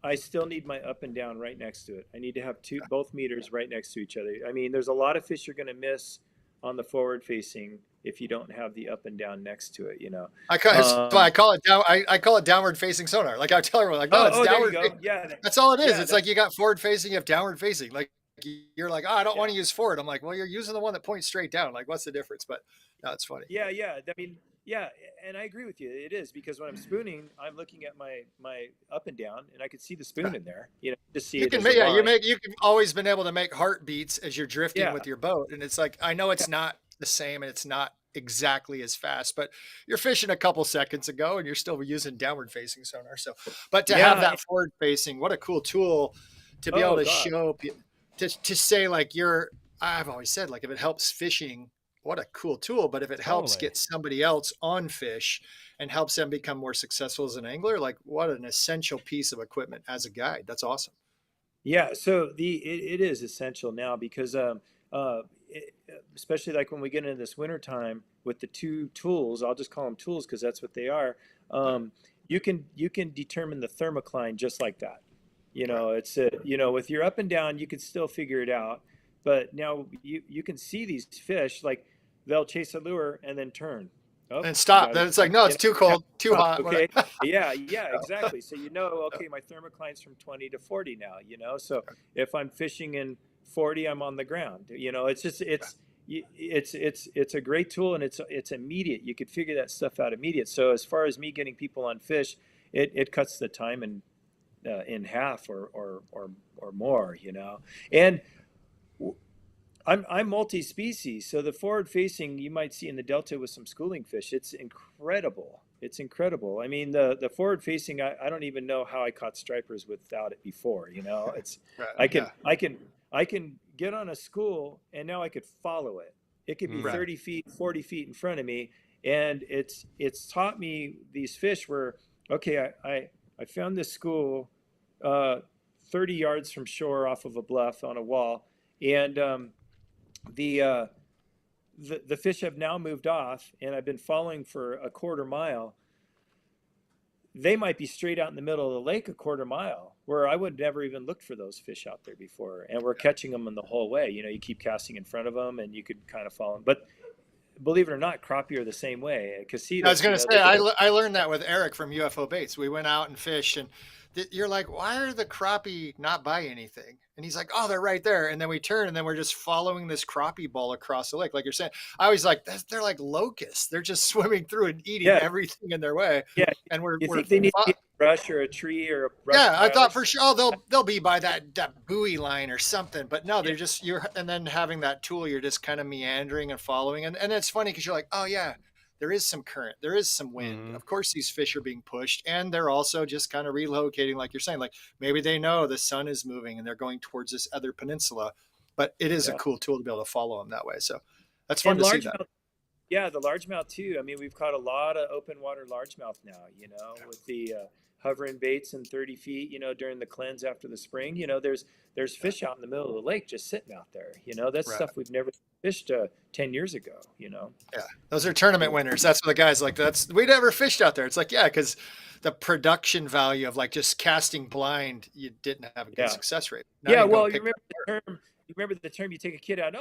I still need my up and down right next to it. I need to have both meters right next to each other. I mean, there's a lot of fish you're going to miss on the forward facing if you don't have the up and down next to it. I call it down. I call it downward facing sonar. Like I tell everyone, like, no, it's downward. There you go. Yeah, that's all it is. Yeah, it's like you got forward facing, you have downward facing. Like you're like, oh, I don't want to use forward. I'm like, well, you're using the one that points straight down. Like, what's the difference? But no, it's funny. Yeah. I mean, yeah, and I agree with you. It is, because when I'm spooning, I'm looking at my up and down, and I could see the spoon in there. Just see you it. Can make, you've always been able to make heartbeats as you're drifting with your boat, and it's like, I know it's not the same, and it's not exactly as fast, but you're fishing a couple seconds ago, and you're still using downward facing sonar. So, but to have that forward facing, what a cool tool to be able to show people, to say like I've always said, like, if it helps fishing, what a cool tool. But if it helps get somebody else on fish and helps them become more successful as an angler, like, what an essential piece of equipment as a guide. That's awesome. Yeah. So it is essential now, because especially like when we get into this winter time with the two tools, I'll just call them tools because that's what they are. You can determine the thermocline just like that. It's with your up and down, you can still figure it out. But now you can see these fish, like they'll chase a lure and then turn. And stop. Then it's like, no, it's too cold, too hot. Okay. Yeah, exactly. So okay, my thermocline's from 20 to 40 now, so if I'm fishing in 40, I'm on the ground. It's a great tool, and it's immediate. You could figure that stuff out immediate. So as far as me getting people on fish, it cuts the time in half or more, And I'm multi-species, so the forward-facing you might see in the Delta with some schooling fish. It's incredible. I mean, the forward-facing, I don't even know how I caught stripers without it before. It's I can get on a school, and now I could follow it. It could be 30 feet, 40 feet in front of me, and it's taught me these fish were okay. I found this school 30 yards from shore off of a bluff on a wall, and the fish have now moved off, and I've been following for a quarter mile. They might be straight out in the middle of the lake a quarter mile, where I would never even looked for those fish out there before. And we're catching them in the whole way. You keep casting in front of them, and you could kind of follow them. But believe it or not, crappie are the same way. Casitas, I was going to say, I learned that with Eric from UFO Baits. We went out and fished, and you're like, why are the crappie not by anything? And he's like, oh, they're right there. And then we turn, and then we're just following this crappie ball across the lake. Like you're saying, I was like, they're like locusts. They're just swimming through and eating everything in their way. Yeah. And we're think they need to be a brush or a tree or a brush? Yeah, I thought for sure, they'll be by that buoy line or something. But no, they're just, and then having that tool, you're just kind of meandering and following. And it's funny because you're like, oh yeah, there is some current, there is some wind. Mm-hmm. Of course, these fish are being pushed, and they're also just kind of relocating, like you're saying. Like maybe they know the sun is moving and they're going towards this other peninsula. But it is a cool tool to be able to follow them that way. So that's fun to see that. Yeah, the largemouth too. I mean, we've caught a lot of open water largemouth now, with the hovering baits in 30 feet, during the cleanse after the spring. There's fish out in the middle of the lake just sitting out there. That's stuff we've never fished 10 years ago, Yeah, those are tournament winners. That's what the guys like. We never fished out there. It's like, yeah, because the production value of like just casting blind, you didn't have a good success rate. Now you remember the term, you take a kid out,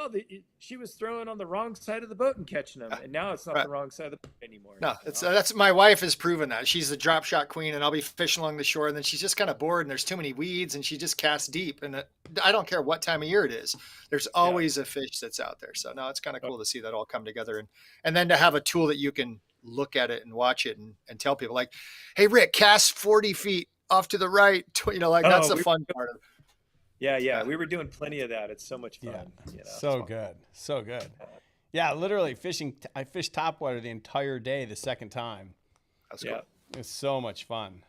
she was throwing on the wrong side of the boat and catching them. And now it's not the wrong side of the boat anymore. No, that's my wife has proven that. She's the drop shot queen, and I'll be fishing along the shore, and then she's just kind of bored, and there's too many weeds, and she just casts deep. And I don't care what time of year it is. There's always a fish that's out there. So no, it's kind of cool to see that all come together. And then to have a tool that you can look at it and watch it and tell people like, hey, Rick, cast 40 feet off to the right. That's the fun part of it. Yeah, we were doing plenty of that. It's so much fun. So good. Yeah, literally fishing. I fished topwater the entire day the second time. That's cool. It's so much fun.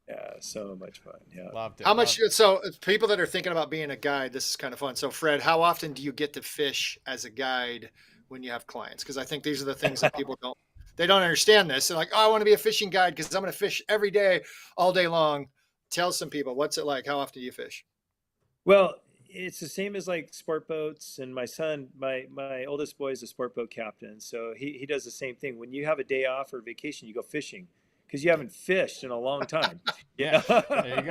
Yeah, so much fun. Yeah, loved it. How much? So people that are thinking about being a guide, this is kind of fun. So Fred, how often do you get to fish as a guide when you have clients? Because I think these are the things that people don't understand this. They're like, oh, I want to be a fishing guide because I'm going to fish every day, all day long. Tell some people, what's it like? How often do you fish? Well, it's the same as like sport boats, and my son, my oldest boy is a sport boat captain. So he does the same thing. When you have a day off or vacation, you go fishing because you haven't fished in a long time. Yeah, there you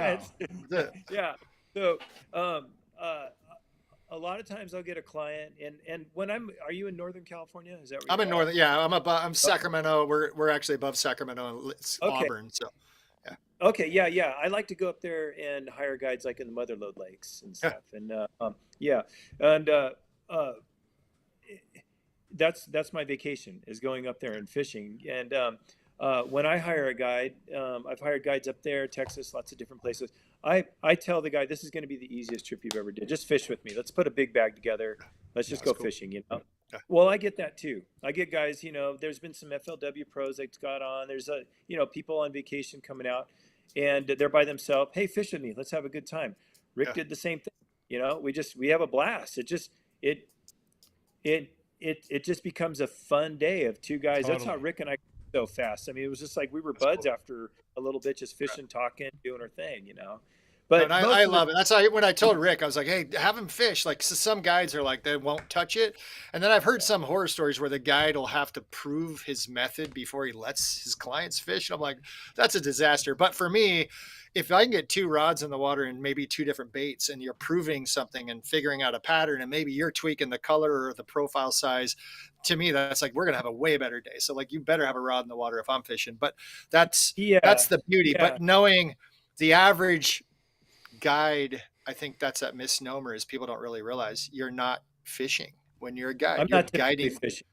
go. Yeah. So, um, uh, a lot of times I'll get a client, and are you in Northern California? Is that where I'm you're in at? Northern. Yeah, I'm Sacramento. We're actually above Sacramento, and it's Okay. Auburn. So yeah, Okay. Yeah. Yeah. I like to go up there and hire guides like in the Motherlode Lakes and yeah, stuff. And yeah, and uh, that's my vacation is going up there and fishing. And when I hire a guide, I've hired guides up there, Texas, lots of different places. I tell the guy, this is going to be the easiest trip you've ever did. Just fish with me. Let's put a big bag together. Let's just go cool. fishing. Yeah. Well, I get that too. I get guys. There's been some FLW pros that's got on. There's people on vacation coming out, and they're by themselves. Hey, fish with me. Let's have a good time. Rick did the same thing. We have a blast. It it just becomes a fun day of two guys. Totally. That's how Rick and I so fast. I mean, it was just like we were buds after a little bit, just fishing, talking, doing our thing. But and I love it. That's how when I told Rick, I was like, hey, have him fish. Like some guides are like, they won't touch it. And then I've heard some horror stories where the guide will have to prove his method before he lets his clients fish. And I'm like, that's a disaster. But for me, if I can get 2 rods in the water and maybe 2 different baits, and you're proving something and figuring out a pattern, and maybe you're tweaking the color or the profile size, to me, that's like, we're going to have a way better day. So like, you better have a rod in the water if I'm fishing, but that's the beauty. Yeah. But knowing the average guide, I think that's that misnomer, is people don't really realize you're not fishing when you're a guide. I'm you're not guiding. fishing.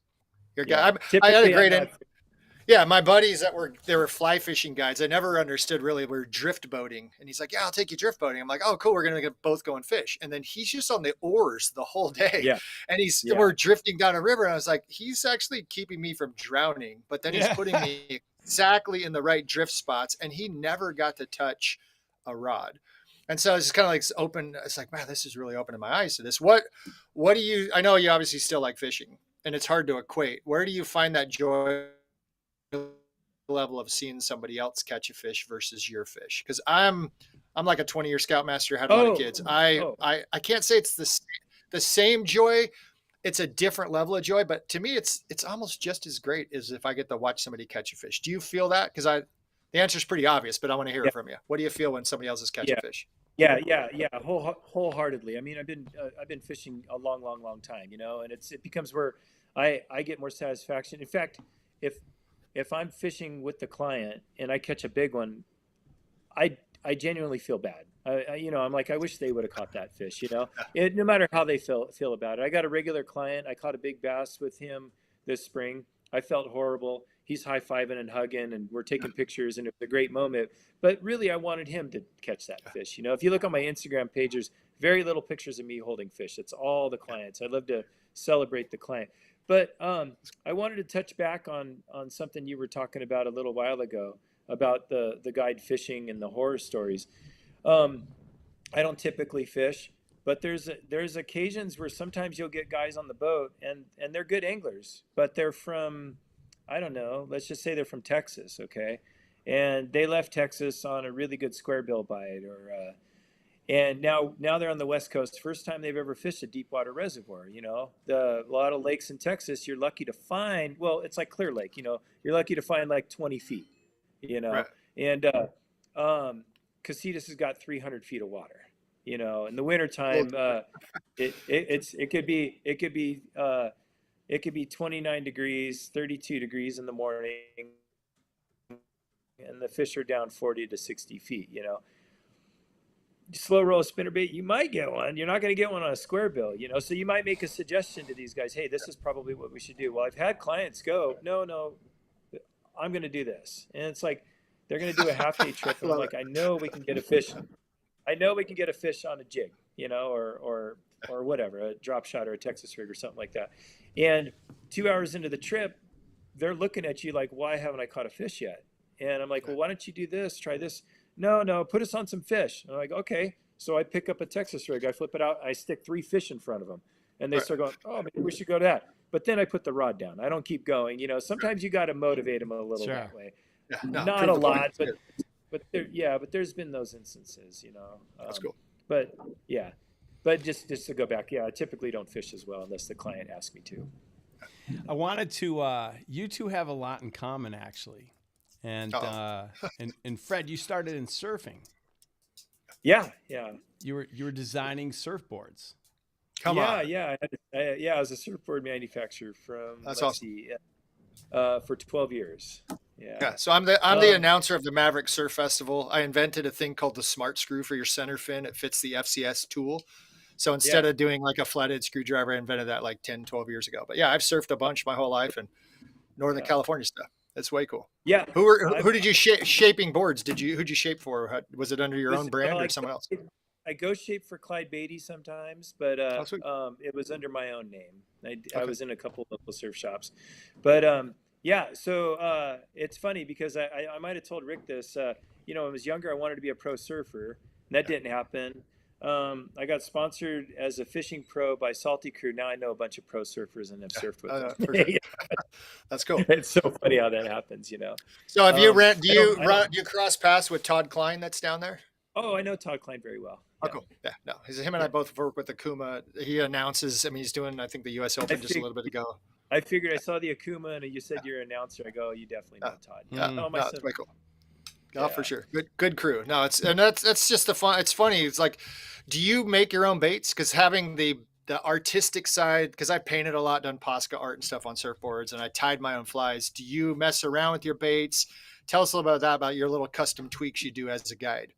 You're Yeah. I had a Typically, great yeah, my buddies they were fly fishing guides. I never understood really. We were drift boating, and he's like, "Yeah, I'll take you drift boating." I'm like, "Oh, cool. We're gonna both go and fish." And then he's just on the oars the whole day. Yeah. And we're drifting down a river, and I was like, he's actually keeping me from drowning, but then he's putting me exactly in the right drift spots, and he never got to touch a rod. And so it's just kind of like open. It's like, man, this is really opening my eyes to this. What do you? I know you obviously still like fishing, and it's hard to equate. Where do you find that joy level of seeing somebody else catch a fish versus your fish? Because I'm like a 20-year scoutmaster, had a lot of kids. I can't say it's the same joy. It's a different level of joy, but to me, it's almost just as great as if I get to watch somebody catch a fish. Do you feel that? Because the answer is pretty obvious, but I want to hear it from you. What do you feel when somebody else is catching fish? Yeah. Wholeheartedly. I mean, I've been fishing a long time, and it becomes where I get more satisfaction. In fact, if I'm fishing with the client and I catch a big one, I genuinely feel bad. I'm like, I wish they would have caught that fish, no matter how they feel about it. I got a regular client. I caught a big bass with him this spring. I felt horrible. He's high-fiving and hugging, and we're taking pictures, and it was a great moment. But really, I wanted him to catch that fish. If you look on my Instagram page, there's very little pictures of me holding fish. It's all the clients. I love to celebrate the client. But I wanted to touch back on something you were talking about a little while ago about the guide fishing and the horror stories. I don't typically fish, but there's occasions where sometimes you'll get guys on the boat and they're good anglers, but they're from, I don't know, let's just say they're from Texas, okay? And they left Texas on a really good square bill bite, and now they're on the West Coast. First time they've ever fished a deep water reservoir. A lot of lakes in Texas, you're lucky to find. Well, it's like Clear Lake. You're lucky to find like 20 feet. Right. And Casitas has got 300 feet of water. In the wintertime, it could be 29 degrees, 32 degrees in the morning, and the fish are down 40 to 60 feet. Slow roll a spinnerbait, you might get one. You're not going to get one on a square bill, so you might make a suggestion to these guys. Hey, this is probably what we should do. Well, I've had clients go, no, I'm going to do this. And it's like, they're going to do a half-day trip. And I'm like, I know we can get a fish. I know we can get a fish on a jig, or whatever, a drop shot or a Texas rig or something like that. And 2 hours into the trip, they're looking at you like, why haven't I caught a fish yet? And I'm like, well, why don't you do this? Try this. No, put us on some fish. And I'm like, okay. So I pick up a Texas rig, I flip it out, I stick 3 fish in front of them. And they start going, oh, maybe we should go to that. But then I put the rod down. I don't keep going. Sometimes you got to motivate them a little that way. Yeah, not a lot, but there's been those instances, That's cool. But yeah, but just to go back, I typically don't fish as well unless the client asks me to. I wanted to, you two have a lot in common, actually. And Oh. and Fred, you started in surfing. Yeah. You were designing surfboards. Come on. Yeah. I was a surfboard manufacturer from, That's let's awesome. see, for 12 years. Yeah. Yeah, so I'm the announcer of the Maverick Surf Festival. I invented a thing called the Smart Screw for your center fin. It fits the FCS tool. So instead Yeah. of doing like a flathead screwdriver, I invented that like 10, 12 years ago. But yeah, I've surfed a bunch my whole life and Northern Yeah. California stuff. That's way cool. Yeah. Who did you shaping boards? Who'd you shape for? Was it under your own brand or someone else? I go shape for Clyde Beatty sometimes, but Oh, sweet. it was under my own name. I Okay. was in a couple local surf shops, but yeah. So it's funny because I might have told Rick this. When I was younger, I wanted to be a pro surfer, and that didn't happen. I got sponsored as a fishing pro by Salty Crew. Now I know a bunch of pro surfers and have surfed with them. For sure. That's cool. It's so funny how that happens, So have you do don't- you cross paths with Todd Klein that's down there? Oh, I know Todd Klein very well. Oh, Yeah. cool. Yeah, no, him and I both work with Akuma. He announces. I mean, he's doing, I think, the U.S. Open just a little bit ago. I figured I saw the Akuma and you said you're an announcer. I go, you definitely know Todd. Yeah, Oh, my no, son. it's way cool. Oh, for sure. Good crew. No, that's just the fun. It's funny. It's like, do you make your own baits? Because having the artistic side, because I painted a lot, done Posca art and stuff on surfboards, and I tied my own flies. Do you mess around with your baits? Tell us a little about that, about your little custom tweaks you do as a guide.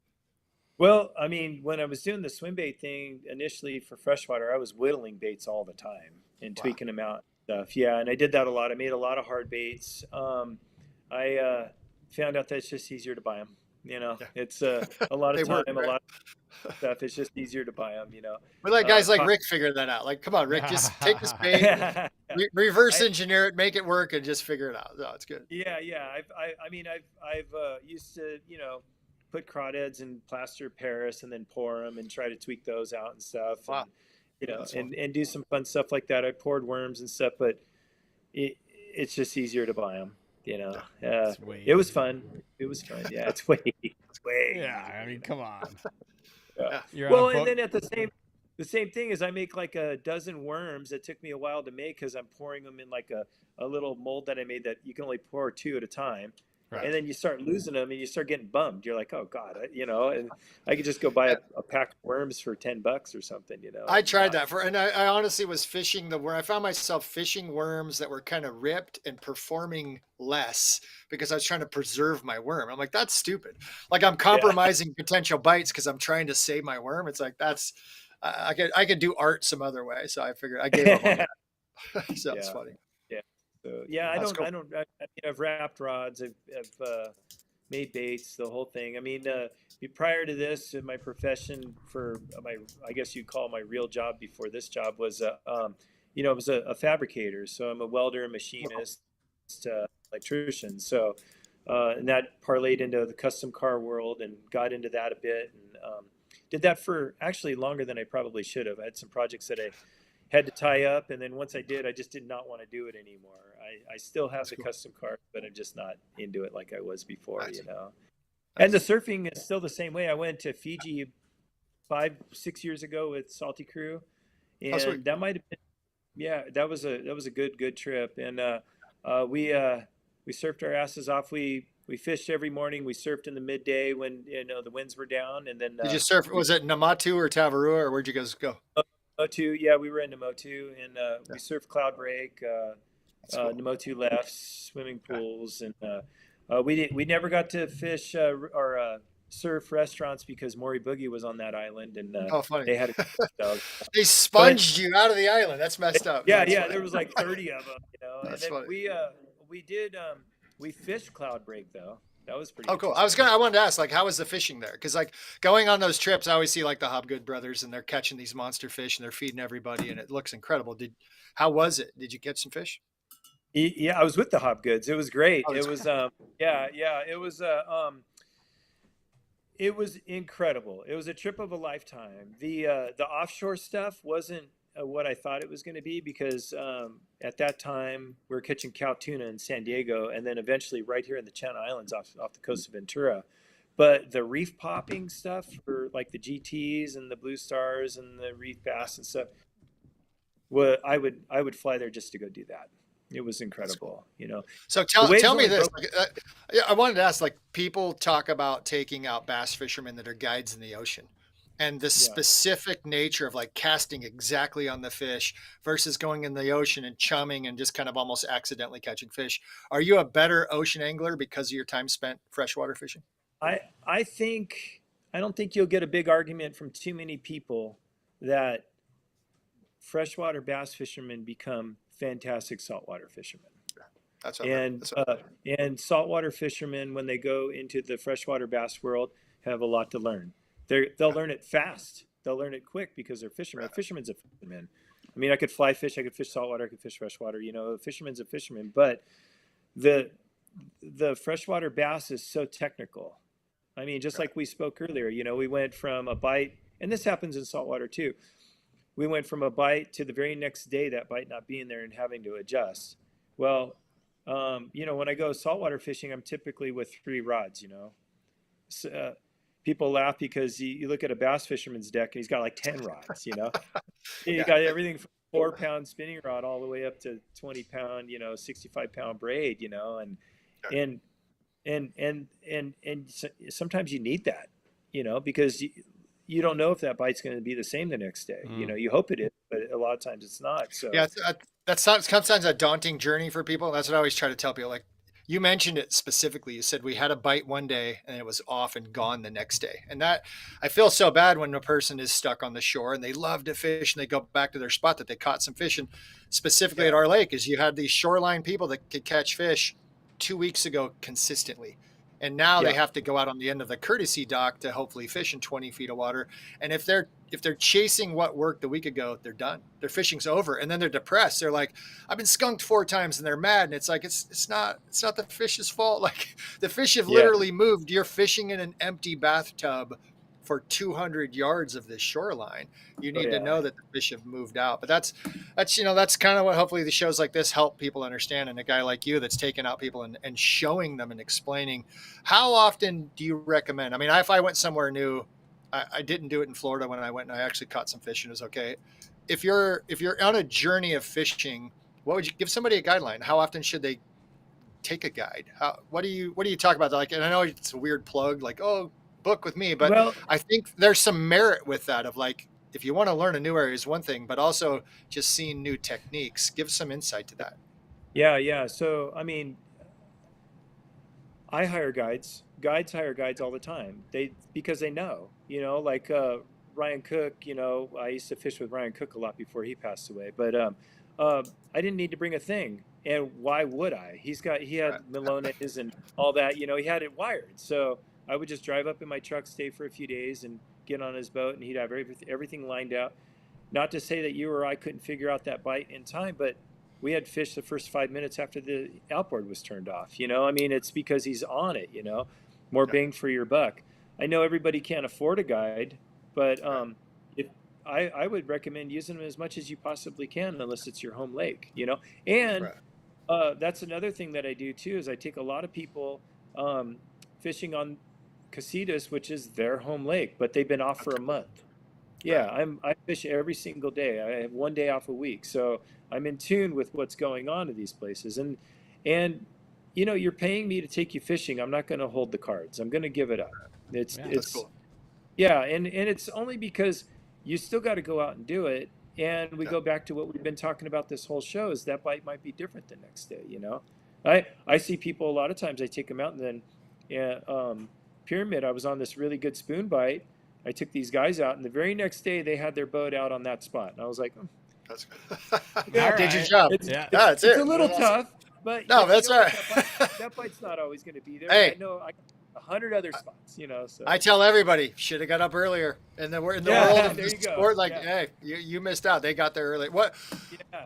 Well, I mean, when I was doing the swim bait thing initially for freshwater, I was whittling baits all the time and tweaking them out and stuff. Yeah, and I did that a lot. I made a lot of hard baits. I found out that it's just easier to buy them. It's a lot of time, a lot of stuff. It's just easier to buy them. We let guys like Rick figure that out. Like, come on, Rick, just take this bait, reverse engineer it, make it work, and just figure it out. No, it's good. Yeah. I've used to put crawdads in plaster Paris and then pour them and try to tweak those out and stuff. Wow. And do some fun stuff like that. I poured worms and stuff, but it's just easier to buy them. It was fun. It was fun. Yeah, it's way. Yeah, I mean, come on. Yeah. Well, and then at the same thing is I make like a dozen worms that took me a while to make because I'm pouring them in like a little mold that I made that you can only pour 2 at a time. Right. And then you start losing them and you start getting bummed. You're like, oh God, and I could just go buy a pack of worms for $10 or something, I tried that and I honestly was fishing the worm. I found myself fishing worms that were kind of ripped and performing less because I was trying to preserve my worm. I'm like, that's stupid. Like I'm compromising potential bites because I'm trying to save my worm. It's like, I could do art some other way. So I figured I gave up on that. So it's funny. So I've wrapped rods, I've made baits, the whole thing. I mean, prior to this, my profession I guess you'd call my real job before this job was, it was a fabricator. So I'm a welder, machinist, electrician. So, and that parlayed into the custom car world and got into that a bit and did that for actually longer than I probably should have. I had some projects that I had to tie up, and then once I did, I just did not want to do it anymore. I still have the custom car, but I'm just not into it like I was before, And the surfing is still the same way. I went to Fiji 5-6 years ago with Salty Crew, and that might have been, that was a good trip. And we surfed our asses off. We fished every morning. We surfed in the midday when the winds were down, and then did you surf? Was it Namatu or Tavarua, or where'd you guys go? Motu, yeah, we were in Namotu, and we surfed Cloud Break, Namotu lefts, swimming pools, and we never got to fish or surf restaurants because Maury Boogie was on that island, and funny. they had they sponged you out of the island. That's messed up. Yeah, there was like 30 of them, That's and then funny. we fished Cloud Break though. That was pretty. Oh, cool. I wanted to ask, like, how was the fishing there? Because, like, going on those trips, I always see like the Hobgood brothers, and they're catching these monster fish, and they're feeding everybody, and it looks incredible. How was it? Did you catch some fish? Yeah, I was with the Hobgoods. It was great. It was, it was incredible. It was a trip of a lifetime. The offshore stuff wasn't what I thought it was going to be because at that time we were catching cow tuna in San Diego and then eventually right here in the Channel Islands off the coast of Ventura. But the reef popping stuff for like the GTs and the Blue Stars and the reef bass and stuff, I would fly there just to go do that. It was incredible, you know. So tell me this. I wanted to ask, like, people talk about taking out bass fishermen that are guides in the ocean, and the specific nature of like casting exactly on the fish versus going in the ocean and chumming and just kind of almost accidentally catching fish. Are you a better ocean angler because of your time spent freshwater fishing? I think I don't think you'll get a big argument from too many people that freshwater bass fishermen become fantastic saltwater fishermen. That's what And saltwater fishermen, when they go into the freshwater bass world, have a lot to learn. They'll learn it fast. They'll learn it quick because they're fishermen. A fisherman's a fisherman. I mean, I could fly fish, I could fish saltwater, I could fish freshwater. You know, a fisherman's a fisherman. But the freshwater bass is so technical. I mean, just like we spoke earlier, you know, we went from a bite, and this happens in saltwater too. We went from a bite to the very next day that bite not being there and having to adjust. Well, you know, when I go saltwater fishing, I'm typically with 3 rods, you know. So, people laugh because you look at a bass fisherman's deck and he's got like 10 rods, you know. You got everything from 4-pound spinning rod all the way up to 20-pound, you know, 65-pound braid, you know, and sometimes you need that, you know, because you don't know if that bite's going to be the same the next day. You know, you hope it is, but a lot of times it's not. So yeah, that's sometimes a daunting journey for people. That's what I always try to tell people. Like, you mentioned it specifically. You said we had a bite one day and it was off and gone the next day. And that, I feel so bad when a person is stuck on the shore and they love to fish and they go back to their spot that they caught some fish. And specifically at our lake, is you had these shoreline people that could catch fish 2 weeks ago consistently. And now they have to go out on the end of the courtesy dock to hopefully fish in 20 feet of water. And if they're chasing what worked a week ago, they're done. Their fishing's over. And then they're depressed. They're like, I've been skunked 4 times, and they're mad. And it's like, it's not the fish's fault. Like, the fish have literally moved. You're fishing in an empty bathtub for 200 yards of this shoreline. You need to know that the fish have moved out. But that's, you know, that's kind of what hopefully the shows like this help people understand. And a guy like you that's taking out people and showing them and explaining. How often do you recommend? I mean, if I went somewhere new, I didn't do it in Florida when I went, and I actually caught some fish and it was okay. If you're on a journey of fishing, what would you give somebody a guideline? How often should they take a guide? What do you talk about? Like, and I know it's a weird plug, like, oh, book with me, but I think there's some merit with that of like, if you want to learn a new area is one thing, but also just seeing new techniques. Give some insight to that. Yeah. So, I mean, I hire guides. Guides hire guides all the time. Because they know, you know, like Ryan Cook, you know, I used to fish with Ryan Cook a lot before he passed away, but I didn't need to bring a thing. And why would I? He had Milones and all that, you know, he had it wired. So I would just drive up in my truck, stay for a few days, and get on his boat, and he'd have everything lined out. Not to say that you or I couldn't figure out that bite in time, but we had fish the first 5 minutes after the outboard was turned off. You know, I mean, it's because he's on it, you know, more bang for your buck. I know everybody can't afford a guide, but if I would recommend using them as much as you possibly can, unless it's your home lake, you know. And that's another thing that I do too, is I take a lot of people fishing on Casitas, which is their home lake, but they've been off for a month. Yeah, I fish every single day. I have 1 day off a week, so I'm in tune with what's going on at these places. And you know, you're paying me to take you fishing. I'm not going to hold the cards. I'm going to give it up. It's cool. Yeah, and it's only because you still got to go out and do it. And we go back to what we've been talking about this whole show, is that bite might be different the next day. You know, I see people a lot of times. I take them out, and then Pyramid, I was on this really good spoon bite. I took these guys out, and the very next day they had their boat out on that spot, and I was like, that's good. Did your job. It's a little tough, but no, that's all right. That bite's not always going to be there. Hey, I know I got 100 other spots, you know. So I tell everybody, should have got up earlier. And then we're in the world of the sport, like, hey, you missed out. They got there early. What?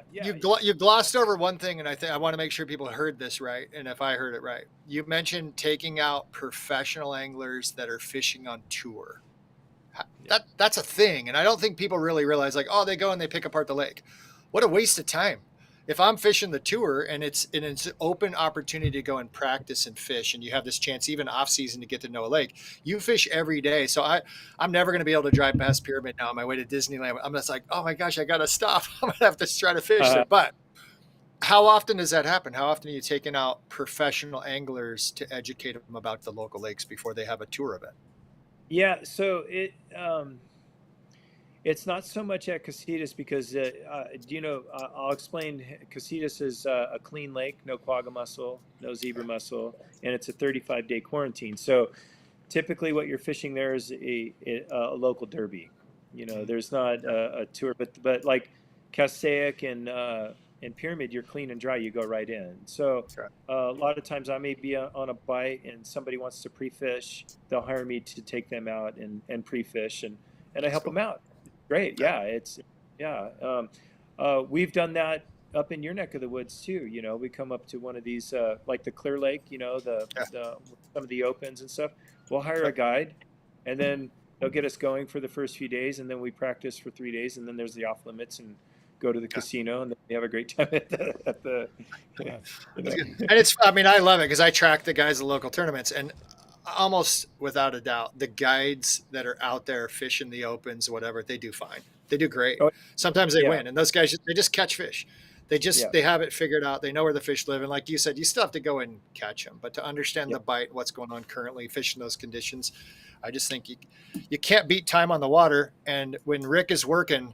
You glossed over one thing, and I want to make sure people heard this right, and if I heard it right. You mentioned taking out professional anglers that are fishing on tour. That's a thing, and I don't think people really realize, like, oh, they go and they pick apart the lake. What a waste of time. If I'm fishing the tour and it's an open opportunity to go and practice and fish, and you have this chance even off season to get to know a lake, you fish every day. So I'm never going to be able to drive past Pyramid now on my way to Disneyland. I'm just like, oh my gosh, I got to stop. I'm going to have to try to fish there. But how often does that happen? How often are you taking out professional anglers to educate them about the local lakes before they have a tour event? Yeah, so it's not so much at Casitas because I'll explain. Casitas is a clean lake, no quagga mussel, no zebra mussel, and it's a 35-day quarantine. So typically, what you're fishing there is a local derby. There's not a tour, but like Castaic and Pyramid, you're clean and dry. You go right in. So Sure. a lot of times I may be on a bite and somebody wants to pre-fish. They'll hire me to take them out and pre-fish and I help them out. Great. Yeah. We've done that up in your neck of the woods too. We come up to one of these, like the Clear Lake, some of the opens and stuff. We'll hire a guide and then they'll get us going for the first few days. And then we practice for 3 days. And then there's the off limits and go to the casino and then we have a great time at the And I love it because I track the guys at local tournaments, and almost without a doubt, the guides that are out there fishing the opens, whatever, they do fine. They do great. Sometimes they win, and those guys, they just catch fish. They have it figured out. They know where the fish live. And like you said, you still have to go and catch them, but to understand the bite, what's going on currently, fishing those conditions, I just think you can't beat time on the water. And when Rick is working,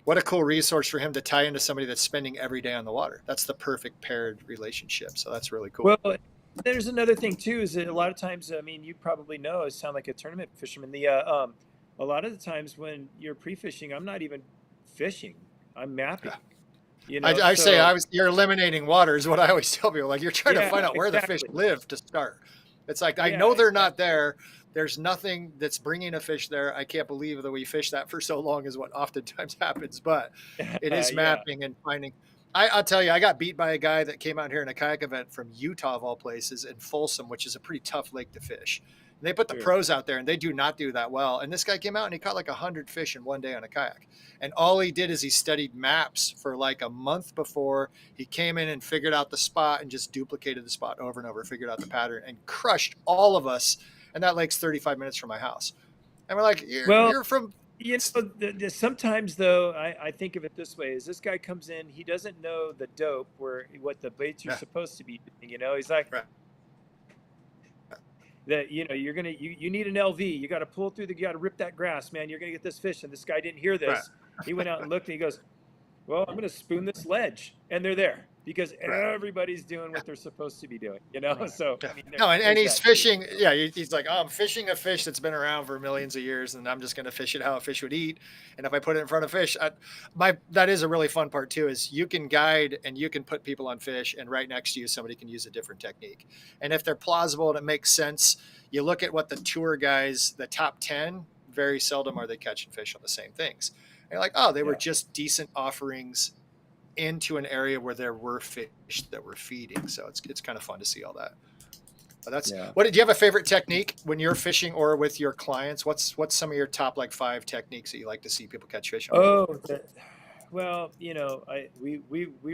what a cool resource for him to tie into somebody that's spending every day on the water. That's the perfect paired relationship. So that's really cool. Well, there's another thing too, is that a lot of times, you probably know, it sound like a tournament fisherman. A lot of the times when you're pre-fishing, I'm not even fishing. I'm mapping. You're eliminating water is what I always tell people. Like, you're trying to find out where the fish live to start. It's like, I know they're not there. There's nothing that's bringing a fish there. I can't believe that we fish that for so long is what oftentimes happens, but it is mapping and finding. I'll tell you, I got beat by a guy that came out here in a kayak event from Utah, of all places, in Folsom, which is a pretty tough lake to fish. And they put the pros out there and they do not do that well. And this guy came out and he caught like 100 fish in one day on a kayak. And all he did is he studied maps for like a month before. He came in and figured out the spot and just duplicated the spot over and over, figured out the pattern and crushed all of us. And that lake's 35 minutes from my house. And we're like, you're from... Sometimes though, I think of it this way: is this guy comes in, he doesn't know the dope what the baits are supposed to be doing. He's like, that you need an LV. You got to pull through you got to rip that grass, man. You're gonna get this fish. And this guy didn't hear this. He went out and looked and he goes, well, I'm gonna spoon this ledge, and they're there. Because everybody's doing what they're supposed to be doing, So and he's fishing. Yeah, he's like, I'm fishing a fish that's been around for millions of years, and I'm just going to fish it how a fish would eat. And if I put it in front of fish, that is a really fun part too. Is you can guide and you can put people on fish, and right next to you, somebody can use a different technique. And if they're plausible and it makes sense, you look at what the tour guys, the top 10, very seldom are they catching fish on the same things. And you're like, they were just decent offerings into an area where there were fish that were feeding. So it's kind of fun to see all that. But what did you have a favorite technique when you're fishing or with your clients? What's some of your top 5 techniques that you like to see people catch fish on? We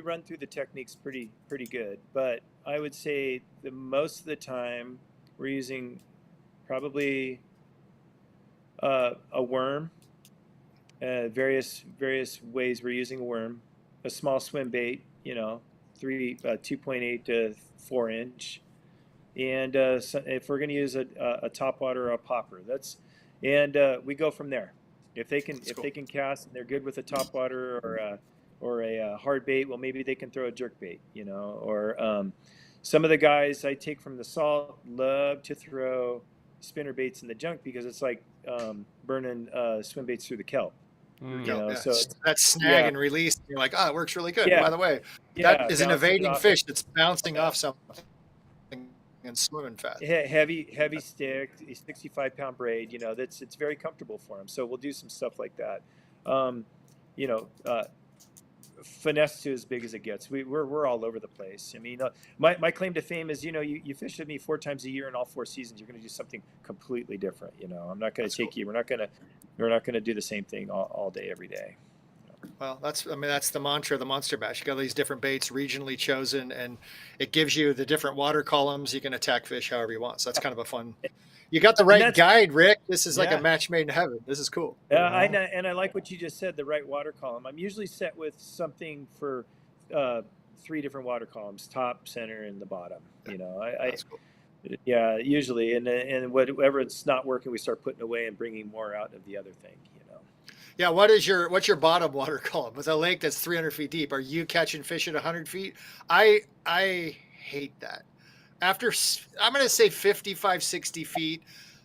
run through the techniques pretty good, but I would say the most of the time we're using probably a worm. Various ways we're using a worm. A small swim bait, 2.8 to 4 inch, and if we're going to use a topwater or a popper, we go from there. If they can cast and they're good with a topwater or a hard bait, well, maybe they can throw a jerk bait, or some of the guys I take from the salt love to throw spinner baits in the junk because it's like burning swim baits through the kelp. So that's snag and release. You're like, it works really good. By the way, that is an evading fish that's bouncing off something and swimming fast. Heavy stick, 65-pound braid. It's very comfortable for them. So we'll do some stuff like that. Finesse to as big as it gets. We're all over the place. I mean, my claim to fame is, you fish with me 4 times a year in all 4 seasons. You're going to do something completely different. I'm not going to take you. We're not going to do the same thing all day, every day. Well, that's the mantra of the Monster Bash. You got all these different baits regionally chosen, and it gives you the different water columns. You can attack fish however you want. So that's kind of a fun. You got the right guide, Rick. This is like a match made in heaven. This is cool. I like what you just said, the right water column. I'm usually set with something for three different water columns: top, center, and the bottom. You know, That's cool. yeah, usually, and whatever it's not working, we start putting away and bringing more out of the other thing. You know. Yeah, what's your bottom water column? With a lake that's 300 feet deep, are you catching fish at 100 feet? I hate that. After, I'm going to say 55, 60 feet,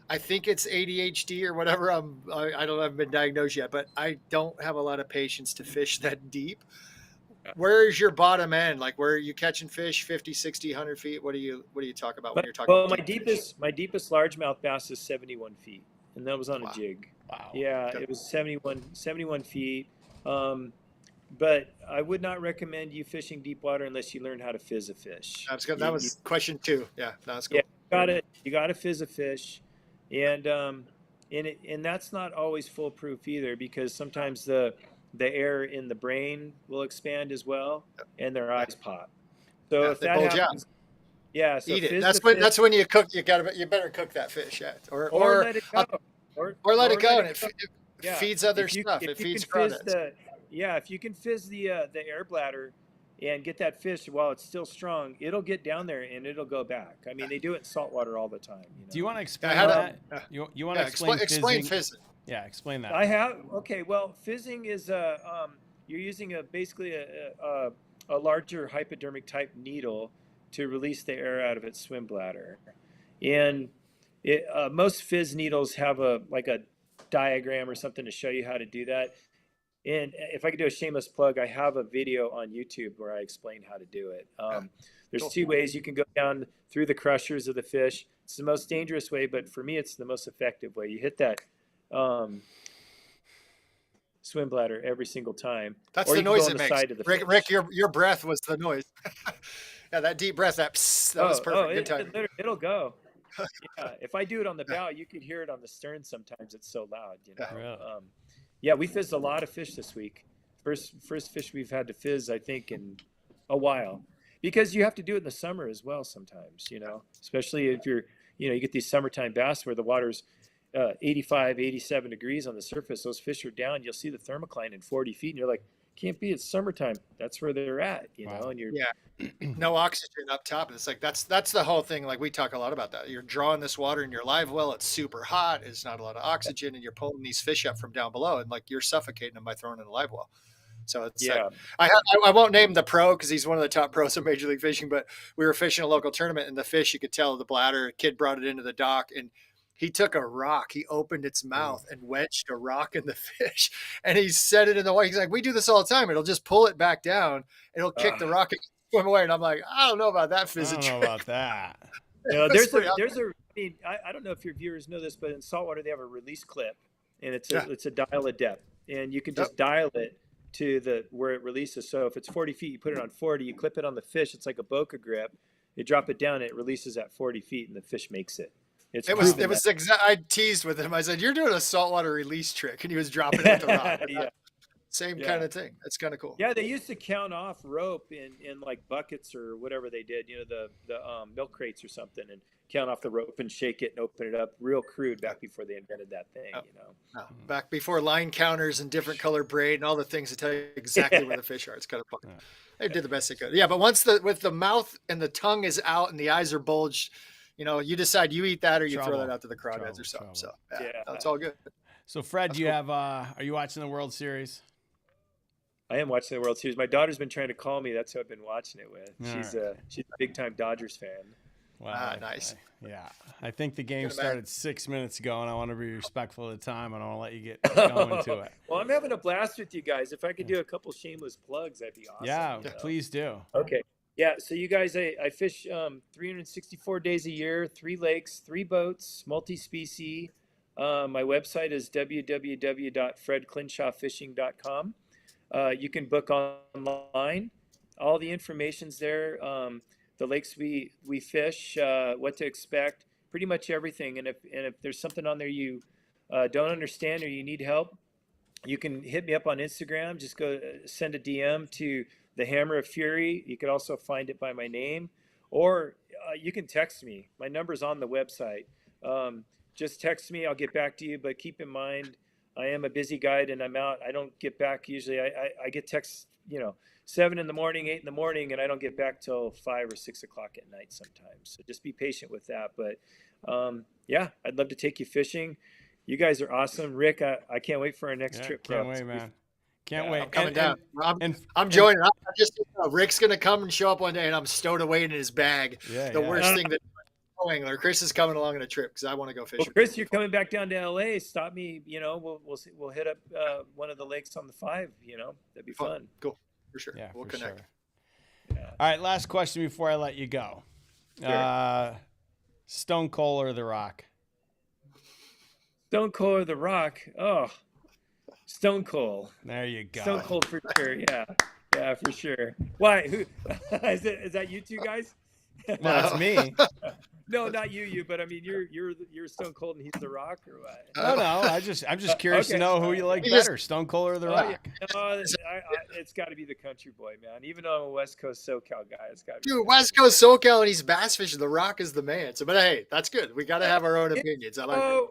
I think it's ADHD or whatever. I don't haven't been diagnosed yet, but I don't have a lot of patience to fish that deep. Where is your bottom end? Like, where are you catching fish 50, 60, 100 feet? What do you talk about when you're talking Well, deep fish? my deepest largemouth bass is 71 feet, and that was on Wow. a jig. Wow. Yeah, Good. it was 71 feet. But I would not recommend you fishing deep water unless you learn how to fizz a fish. That's good. That was question 2. Yeah, that's cool. Yeah, you got to fizz a fish, and that's not always foolproof either, because sometimes the air in the brain will expand as well, and their eyes pop. So if they that bulge happens, yeah, so Eat it. fizz That's the when fish, you cook. You better cook that fish, yeah, or let it go, or let it go, and it Yeah. feeds other If you- stuff. if It you feeds can fizz crawdads. if you can fizz the air bladder and get that fish while it's still strong, it'll get down there and it'll go back. I mean, they do it in saltwater all the time. You know? Do you want to explain how to- that? You want to explain explain fizzing? fizzing. Yeah, explain that. I have. Okay, well, fizzing is you're using basically a larger hypodermic type needle to release the air out of its swim bladder, and most fizz needles have a diagram or something to show you how to do that. And if I could do a shameless plug, I have a video on YouTube where I explain how to do it. There's Cool. 2 ways you can go down through the crushers of the fish. It's the most dangerous way, but for me, it's the most effective way. You hit that swim bladder every single time. That's or the you can go noise on it the makes. side of the fish. Rick, your breath was the noise. Yeah, that deep breath. That was perfect. Good time. It'll go. Yeah, if I do it on the bow, you could hear it on the stern sometimes. It's so loud. You know. Really? Yeah, we fizzed a lot of fish this week. First fish we've had to fizz, I think, in a while, because you have to do it in the summer as well sometimes. You know, especially if you get these summertime bass where the water's 85, 87 degrees on the surface. Those fish are down. You'll see the thermocline in 40 feet, and you're like, can't be. It's summertime. That's where they're at. You know, and you're no oxygen up top. It's like that's the whole thing. Like, we talk a lot about that. You're drawing this water in your live well. It's super hot. It's not a lot of oxygen, and you're pulling these fish up from down below, and like you're suffocating them by throwing in a live well. So it's like, I won't name the pro because he's one of the top pros of Major League Fishing, but we were fishing a local tournament, and the fish, you could tell the bladder. A kid brought it into the dock, and he took a rock. He opened its mouth and wedged a rock in the fish, and he set it in the water. He's like, we do this all the time. It'll just pull it back down. It'll kick the rock and swim away. And I'm like, I don't know about that physics. I don't know about that. there's a. I mean, I don't know if your viewers know this, but in saltwater they have a release clip, and it's a dial a depth, and you can just dial it to where it releases. So if it's 40 feet, you put it on 40. You clip it on the fish. It's like a boca grip. You drop it down, and it releases at 40 feet, and the fish makes it. It was exact. I teased with him. I said, "You're doing a saltwater release trick," and he was dropping it with the rock. Same kind of thing. It's kind of cool. Yeah, they used to count off rope in like buckets or whatever they did. You know, the milk crates or something, and count off the rope and shake it and open it up. Real crude back before they invented that thing. You know, back before line counters and different color braid and all the things that tell you exactly where the fish are. It's kind of fun. They did the best they could. Yeah, but once with the mouth and the tongue is out and the eyes are bulged, you decide you eat that or you throw that out to the crawdads or something. So that's all good. So Fred, are you watching the World Series? I am watching the World Series. My daughter's been trying to call me. That's who I've been watching it with. She's a big time Dodgers fan. Wow, nice. I think the game started 6 minutes ago, and I want to be respectful of the time. I don't want to let you get going to it. Well, I'm having a blast with you guys. If I could do a couple shameless plugs, that'd be awesome. Yeah, please do. Okay. Yeah, so you guys, I fish 364 days a year, 3 lakes, 3 boats, multi-species. My website is www.fredclinshawfishing.com. You can book online. All the information's there. The lakes we fish, what to expect, pretty much everything. And if there's something on there you don't understand or you need help, you can hit me up on Instagram. Just go send a DM to the Hammer of Fury. You could also find it by my name, or you can text me. My number's on the website. Just text me. I'll get back to you. But keep in mind, I am a busy guide, and I'm out. I don't get back usually. I get texts, 7 in the morning, 8 in the morning, and I don't get back till 5 or 6 o'clock at night sometimes. So just be patient with that. But yeah, I'd love to take you fishing. You guys are awesome. Rick, I can't wait for our next trip. Can't wait, man. Can't wait. I'm coming down. I'm joining. I'm just Rick's gonna come and show up one day, and I'm stowed away in his bag. The worst thing that angler. Chris is coming along on a trip because I want to go fishing. Well, Chris, you're coming back down to LA. Stop me. We'll hit up one of the lakes on the 5. That'd be fun. Cool, for sure. Yeah, we'll connect. Sure. Yeah. All right, last question before I let you go. Sure. Stone Cold or The Rock? Stone Cold or The Rock? Oh, Stone Cold. There you go. Stone Cold for sure. Yeah, for sure. Why? Who is that? You two guys? No, that's me. No, not you. But I mean, you're Stone Cold and he's The Rock, or what? No. I'm just curious to know who you like better, Stone Cold or The Rock. No, it's got to be the country boy, man. Even though I'm a West Coast SoCal guy, it's got to be. Dude, West Coast SoCal, and he's bass fishing. The Rock is the man. So, but hey, that's good. We got to have our own opinions. I like it.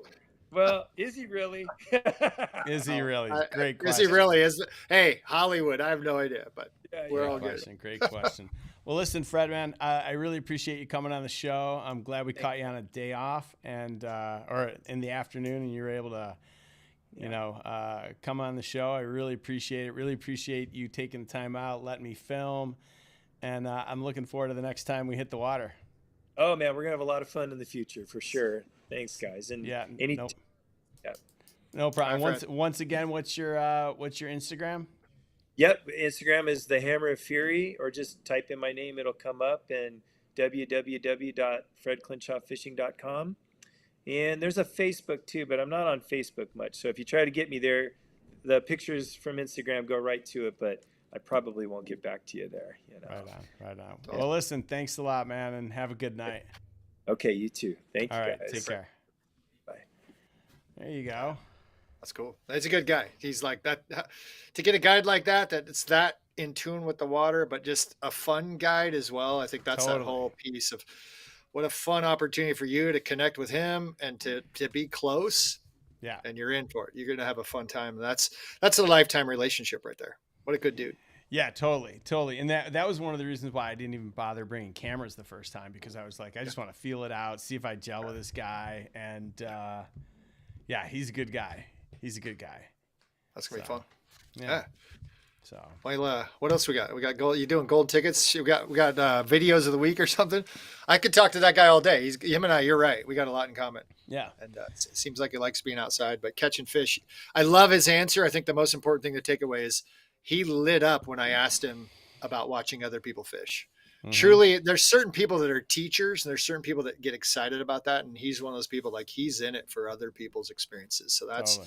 Well, is he really? Is he really? Great question. Is he really? Hey, Hollywood. I have no idea, but we're all good. Great question. Well, listen, Fred, man, I really appreciate you coming on the show. I'm glad we caught you on a day off and or in the afternoon, and you were able to, come on the show. I really appreciate it. Really appreciate you taking the time out, letting me film, and I'm looking forward to the next time we hit the water. Oh man, we're gonna have a lot of fun in the future for sure. Thanks, guys. And no problem. Once again, what's your Instagram? Yep, Instagram is the Hammer of Fury, or just type in my name; it'll come up. And www.fredclinshawfishing.com. And there's a Facebook too, but I'm not on Facebook much. So if you try to get me there, the pictures from Instagram go right to it, but I probably won't get back to you there. Right on. Well, listen, thanks a lot, man, and have a good night. Okay, you too. Thank you, All right, guys. take care. Bye. There you go. That's cool. He's a good guy. He's like that. To get a guide like that it's that in tune with the water, but just a fun guide as well. I think that's that whole piece of what a fun opportunity for you to connect with him and to be close. Yeah. And you're in for it. You're going to have a fun time. That's a lifetime relationship right there. What a good dude. Yeah, totally. And that was one of the reasons why I didn't even bother bringing cameras the first time, because I was like, I just want to feel it out, see if I gel with this guy. And yeah, he's a good guy. That's going to be fun. Yeah. So, well, what else we got? We got gold. You doing gold tickets? We got videos of the week or something. I could talk to that guy all day. Him and I. You're right. We got a lot in common. Yeah. And it seems like he likes being outside, but catching fish. I love his answer. I think the most important thing to take away is he lit up when I asked him about watching other people fish. Mm-hmm. Truly, there's certain people that are teachers, and there's certain people that get excited about that. And he's one of those people, like, he's in it for other people's experiences. So that's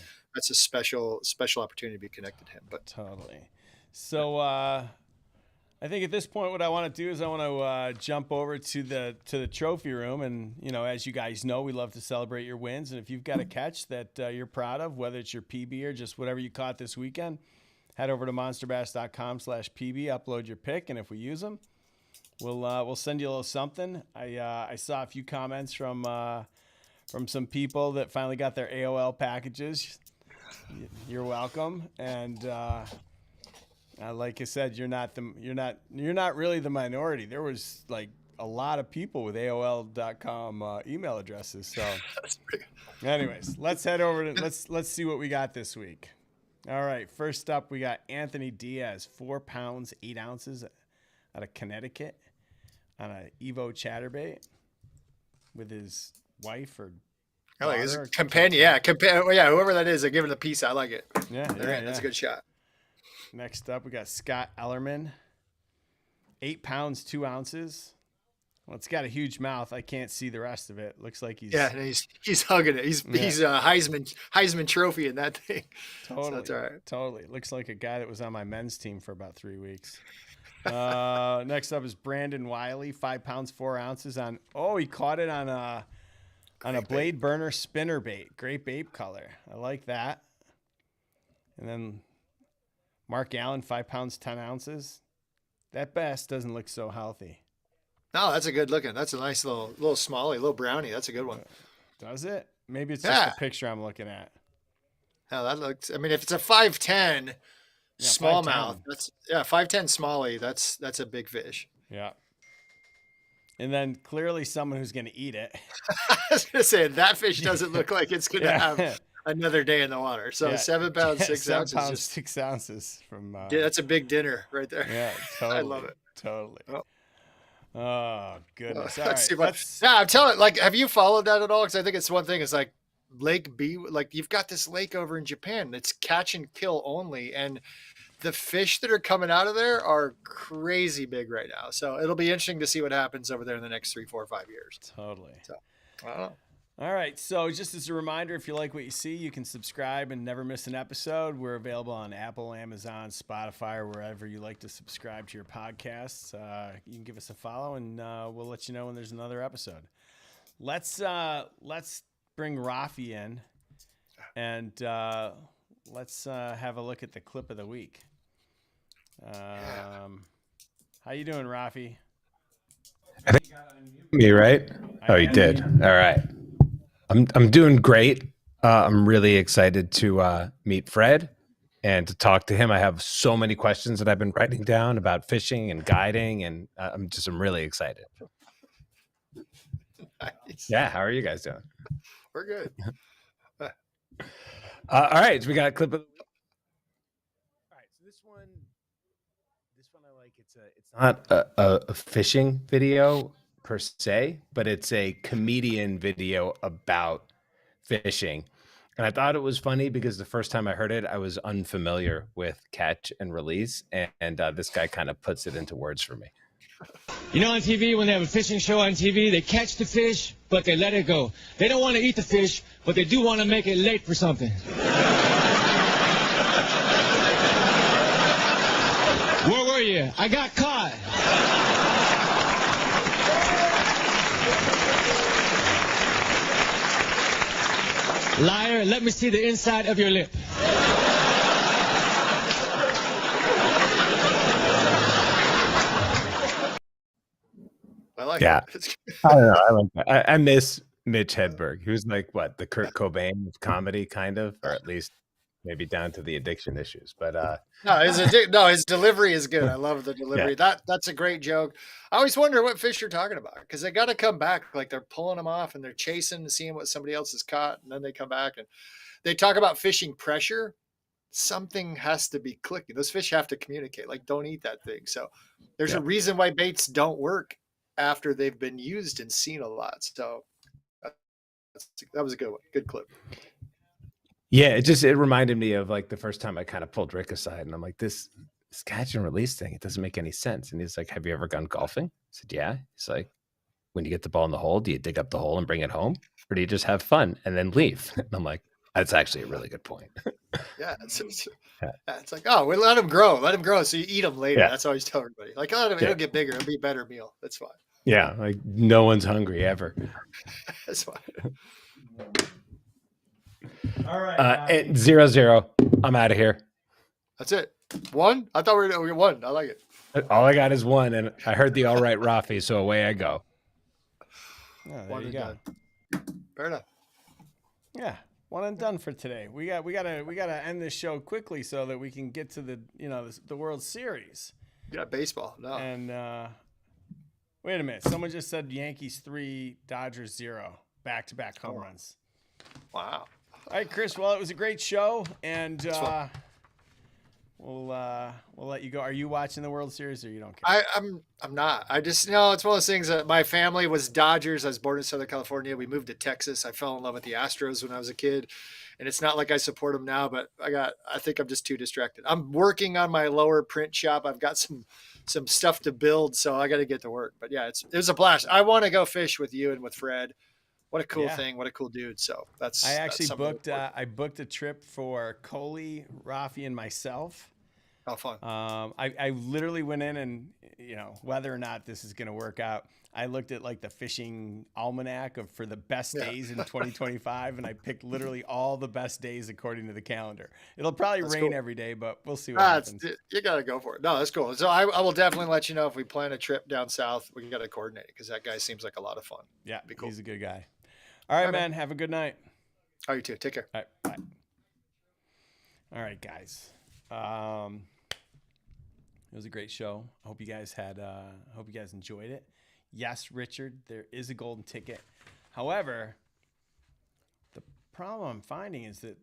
a special opportunity to be connected to him. But totally. So I think at this point, what I want to do is I want to jump over to the trophy room. And, as you guys know, we love to celebrate your wins. And if you've got a catch that you're proud of, whether it's your PB or just whatever you caught this weekend, head over to monsterbass.com/PB, upload your pick. And if we use them, we'll send you a little something. I saw a few comments from some people that finally got their AOL packages. You're welcome. And like I said, you're not really the minority. There was like a lot of people with AOL.com email addresses. So, anyways, let's head over to let's see what we got this week. All right, first up we got Anthony Diaz, 4 pounds 8 ounces, out of Connecticut, on an Evo chatterbait with his wife or his companion. Yeah, whoever that is, they're giving it a piece. I like it. Yeah, that's a good shot. Next up, we got Scott Ellerman, 8 pounds 2 ounces. Well, it's got a huge mouth. I can't see the rest of it. Looks like he's hugging it. He's a Heisman Trophy in that thing. Totally, so that's all right. Totally. Looks like a guy that was on my men's team for about 3 weeks. Next up is Brandon Wiley, 5 pounds 4 ounces on. Oh, he caught it on a blade burner spinner bait. Great bait color. I like that. And then Mark Allen, 5 pounds 10 ounces. That bass doesn't look so healthy. No, that's a good looking. That's a nice little smallie, little brownie. That's a good one. Does it? Maybe it's just the picture I'm looking at. How that looks. I mean, if it's a 5'10" Yeah, smallmouth, 5'10". that's 5'10" smallie. That's a big fish. Yeah. And then clearly someone who's going to eat it. I was gonna say that fish doesn't look like it's gonna have Yeah. another day in the water. So Yeah. 7 pounds, 6 7 ounces. pounds, 6 ounces from. That's a big dinner right there. Yeah, totally. I love it. Totally. Oh. Oh, goodness. All That's right. too much. Yeah, I'm telling. Like, have you followed that at all? Because I think it's one thing. It's like Lake B. Like, you've got this lake over in Japan that's catch and kill only, and the fish that are coming out of there are crazy big right now. So it'll be interesting to see what happens over there in the next 3, 4, 5 years. Totally. So I don't know. All right. So just as a reminder, if you like what you see, you can subscribe and never miss an episode. We're available on Apple, Amazon, Spotify, or wherever you like to subscribe to your podcasts. You can give us a follow, and we'll let you know when there's another episode. Let's bring Rafi in, and let's have a look at the clip of the week. How you doing, Rafi? I think you got to unmute me, right? Oh, you did. All right. I'm doing great. I'm really excited to meet Fred and to talk to him. I have so many questions that I've been writing down about fishing and guiding, and I'm really excited. Nice. Yeah. How are you guys doing? We're good. All right. So we got a clip of the week. All right. So this one I like. It's not a fishing video per se, but it's a comedian video about fishing. And I thought it was funny because the first time I heard it, I was unfamiliar with catch and release. And this guy kind of puts it into words for me. You know, on TV, when they have a fishing show on TV, they catch the fish, but they let it go. They don't want to eat the fish, but they do want to make it late for something. Where were you? I got caught. Liar, let me see the inside of your lip. I like Yeah. it. I don't know. I like that. I miss Mitch Hedberg. He was like, what, the Kurt Cobain of comedy, kind of, or at least maybe down to the addiction issues. But his delivery is good. I love the delivery. Yeah. That's a great joke. I always wonder what fish you're talking about because they got to come back. Like they're pulling them off and they're chasing and seeing what somebody else has caught, and then they come back and they talk about fishing pressure. Something has to be clicking. Those fish have to communicate. Like, don't eat that thing. So there's a reason why baits don't work after they've been used and seen a lot. So that was a good one. Good clip. Yeah, it reminded me of like the first time I kind of pulled Rick aside and I'm like, this catch and release thing, it doesn't make any sense. And he's like, have you ever gone golfing? I said, yeah. He's like, when you get the ball in the hole, do you dig up the hole and bring it home? Or do you just have fun and then leave? And I'm like, that's actually a really good point. Yeah. It's like, oh, we let them grow. Let them grow. So you eat them later. Yeah. That's always tell everybody. Like, oh, it'll get bigger. It'll be a better meal. That's fine. Yeah. Like no one's hungry ever. That's fine. All right. 0-0. I'm out of here. That's it. One? I thought we were one. I like it. All I got is one, and I heard the all right Rafi, so away I go. Oh, there One you and go. done. Fair enough. Yeah, one and done for today. We gotta end this show quickly so that we can get to the World Series. Yeah, baseball. No. And wait a minute, someone just said Yankees 3, Dodgers 0, back-to-back home runs. Wow. All right, Chris. Well, it was a great show, and we'll let you go. Are you watching the World Series, or you don't care? I'm not. I just it's one of those things that my family was Dodgers. I was born in Southern California. We moved to Texas. I fell in love with the Astros when I was a kid, and it's not like I support them now. But I think I'm just too distracted. I'm working on my lower print shop. I've got some stuff to build, so I got to get to work. But yeah, it was a blast. I want to go fish with you and with Fred. What a cool thing. What a cool dude. So I actually booked a trip for Coley, Rafi, and myself. Oh, fun. I literally went in and, whether or not this is going to work out, I looked at like the fishing almanac for the best days in 2025. And I picked literally all the best days according to the calendar. It'll probably rain every day, but we'll see what happens. You got to go for it. No, that's cool. So I will definitely let you know if we plan a trip down south. We got to coordinate because that guy seems like a lot of fun. Yeah, be cool. He's a good guy. All right, man. Have a good night. Oh, you too. Take care. All right, bye. All right, guys. It was a great show. I hope you guys enjoyed it. Yes, Richard, there is a golden ticket. However, the problem I'm finding is that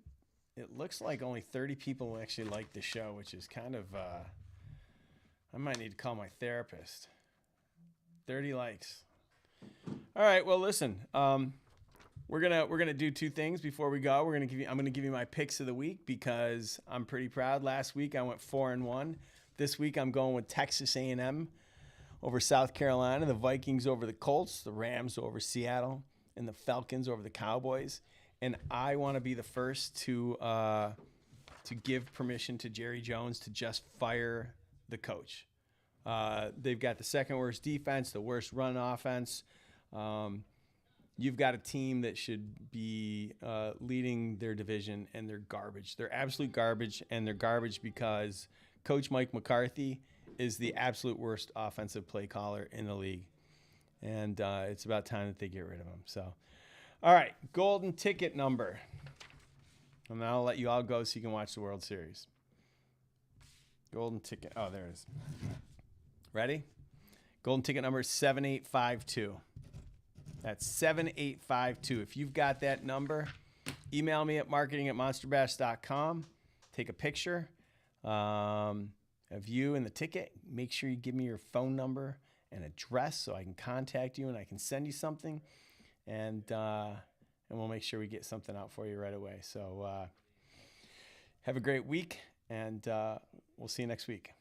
it looks like only 30 people actually like the show, which is kind of I might need to call my therapist. 30 likes. All right, well, listen. We're gonna do two things before we go. I'm gonna give you my picks of the week because I'm pretty proud. Last week I went 4-1. This week I'm going with Texas A&M over South Carolina, the Vikings over the Colts, the Rams over Seattle, and the Falcons over the Cowboys. And I want to be the first to give permission to Jerry Jones to just fire the coach. They've got the second worst defense, the worst run offense. You've got a team that should be leading their division, and they're garbage. They're absolute garbage, and they're garbage because Coach Mike McCarthy is the absolute worst offensive play caller in the league. And it's about time that they get rid of him. So, all right, golden ticket number. And then I'll let you all go so you can watch the World Series. Golden ticket. Oh, there it is. Ready? Golden ticket number is 7852. That's 7852. If you've got that number, email me at marketing@monsterbash.com. Take a picture of you and the ticket. Make sure you give me your phone number and address so I can contact you and I can send you something. And we'll make sure we get something out for you right away. So have a great week, and we'll see you next week.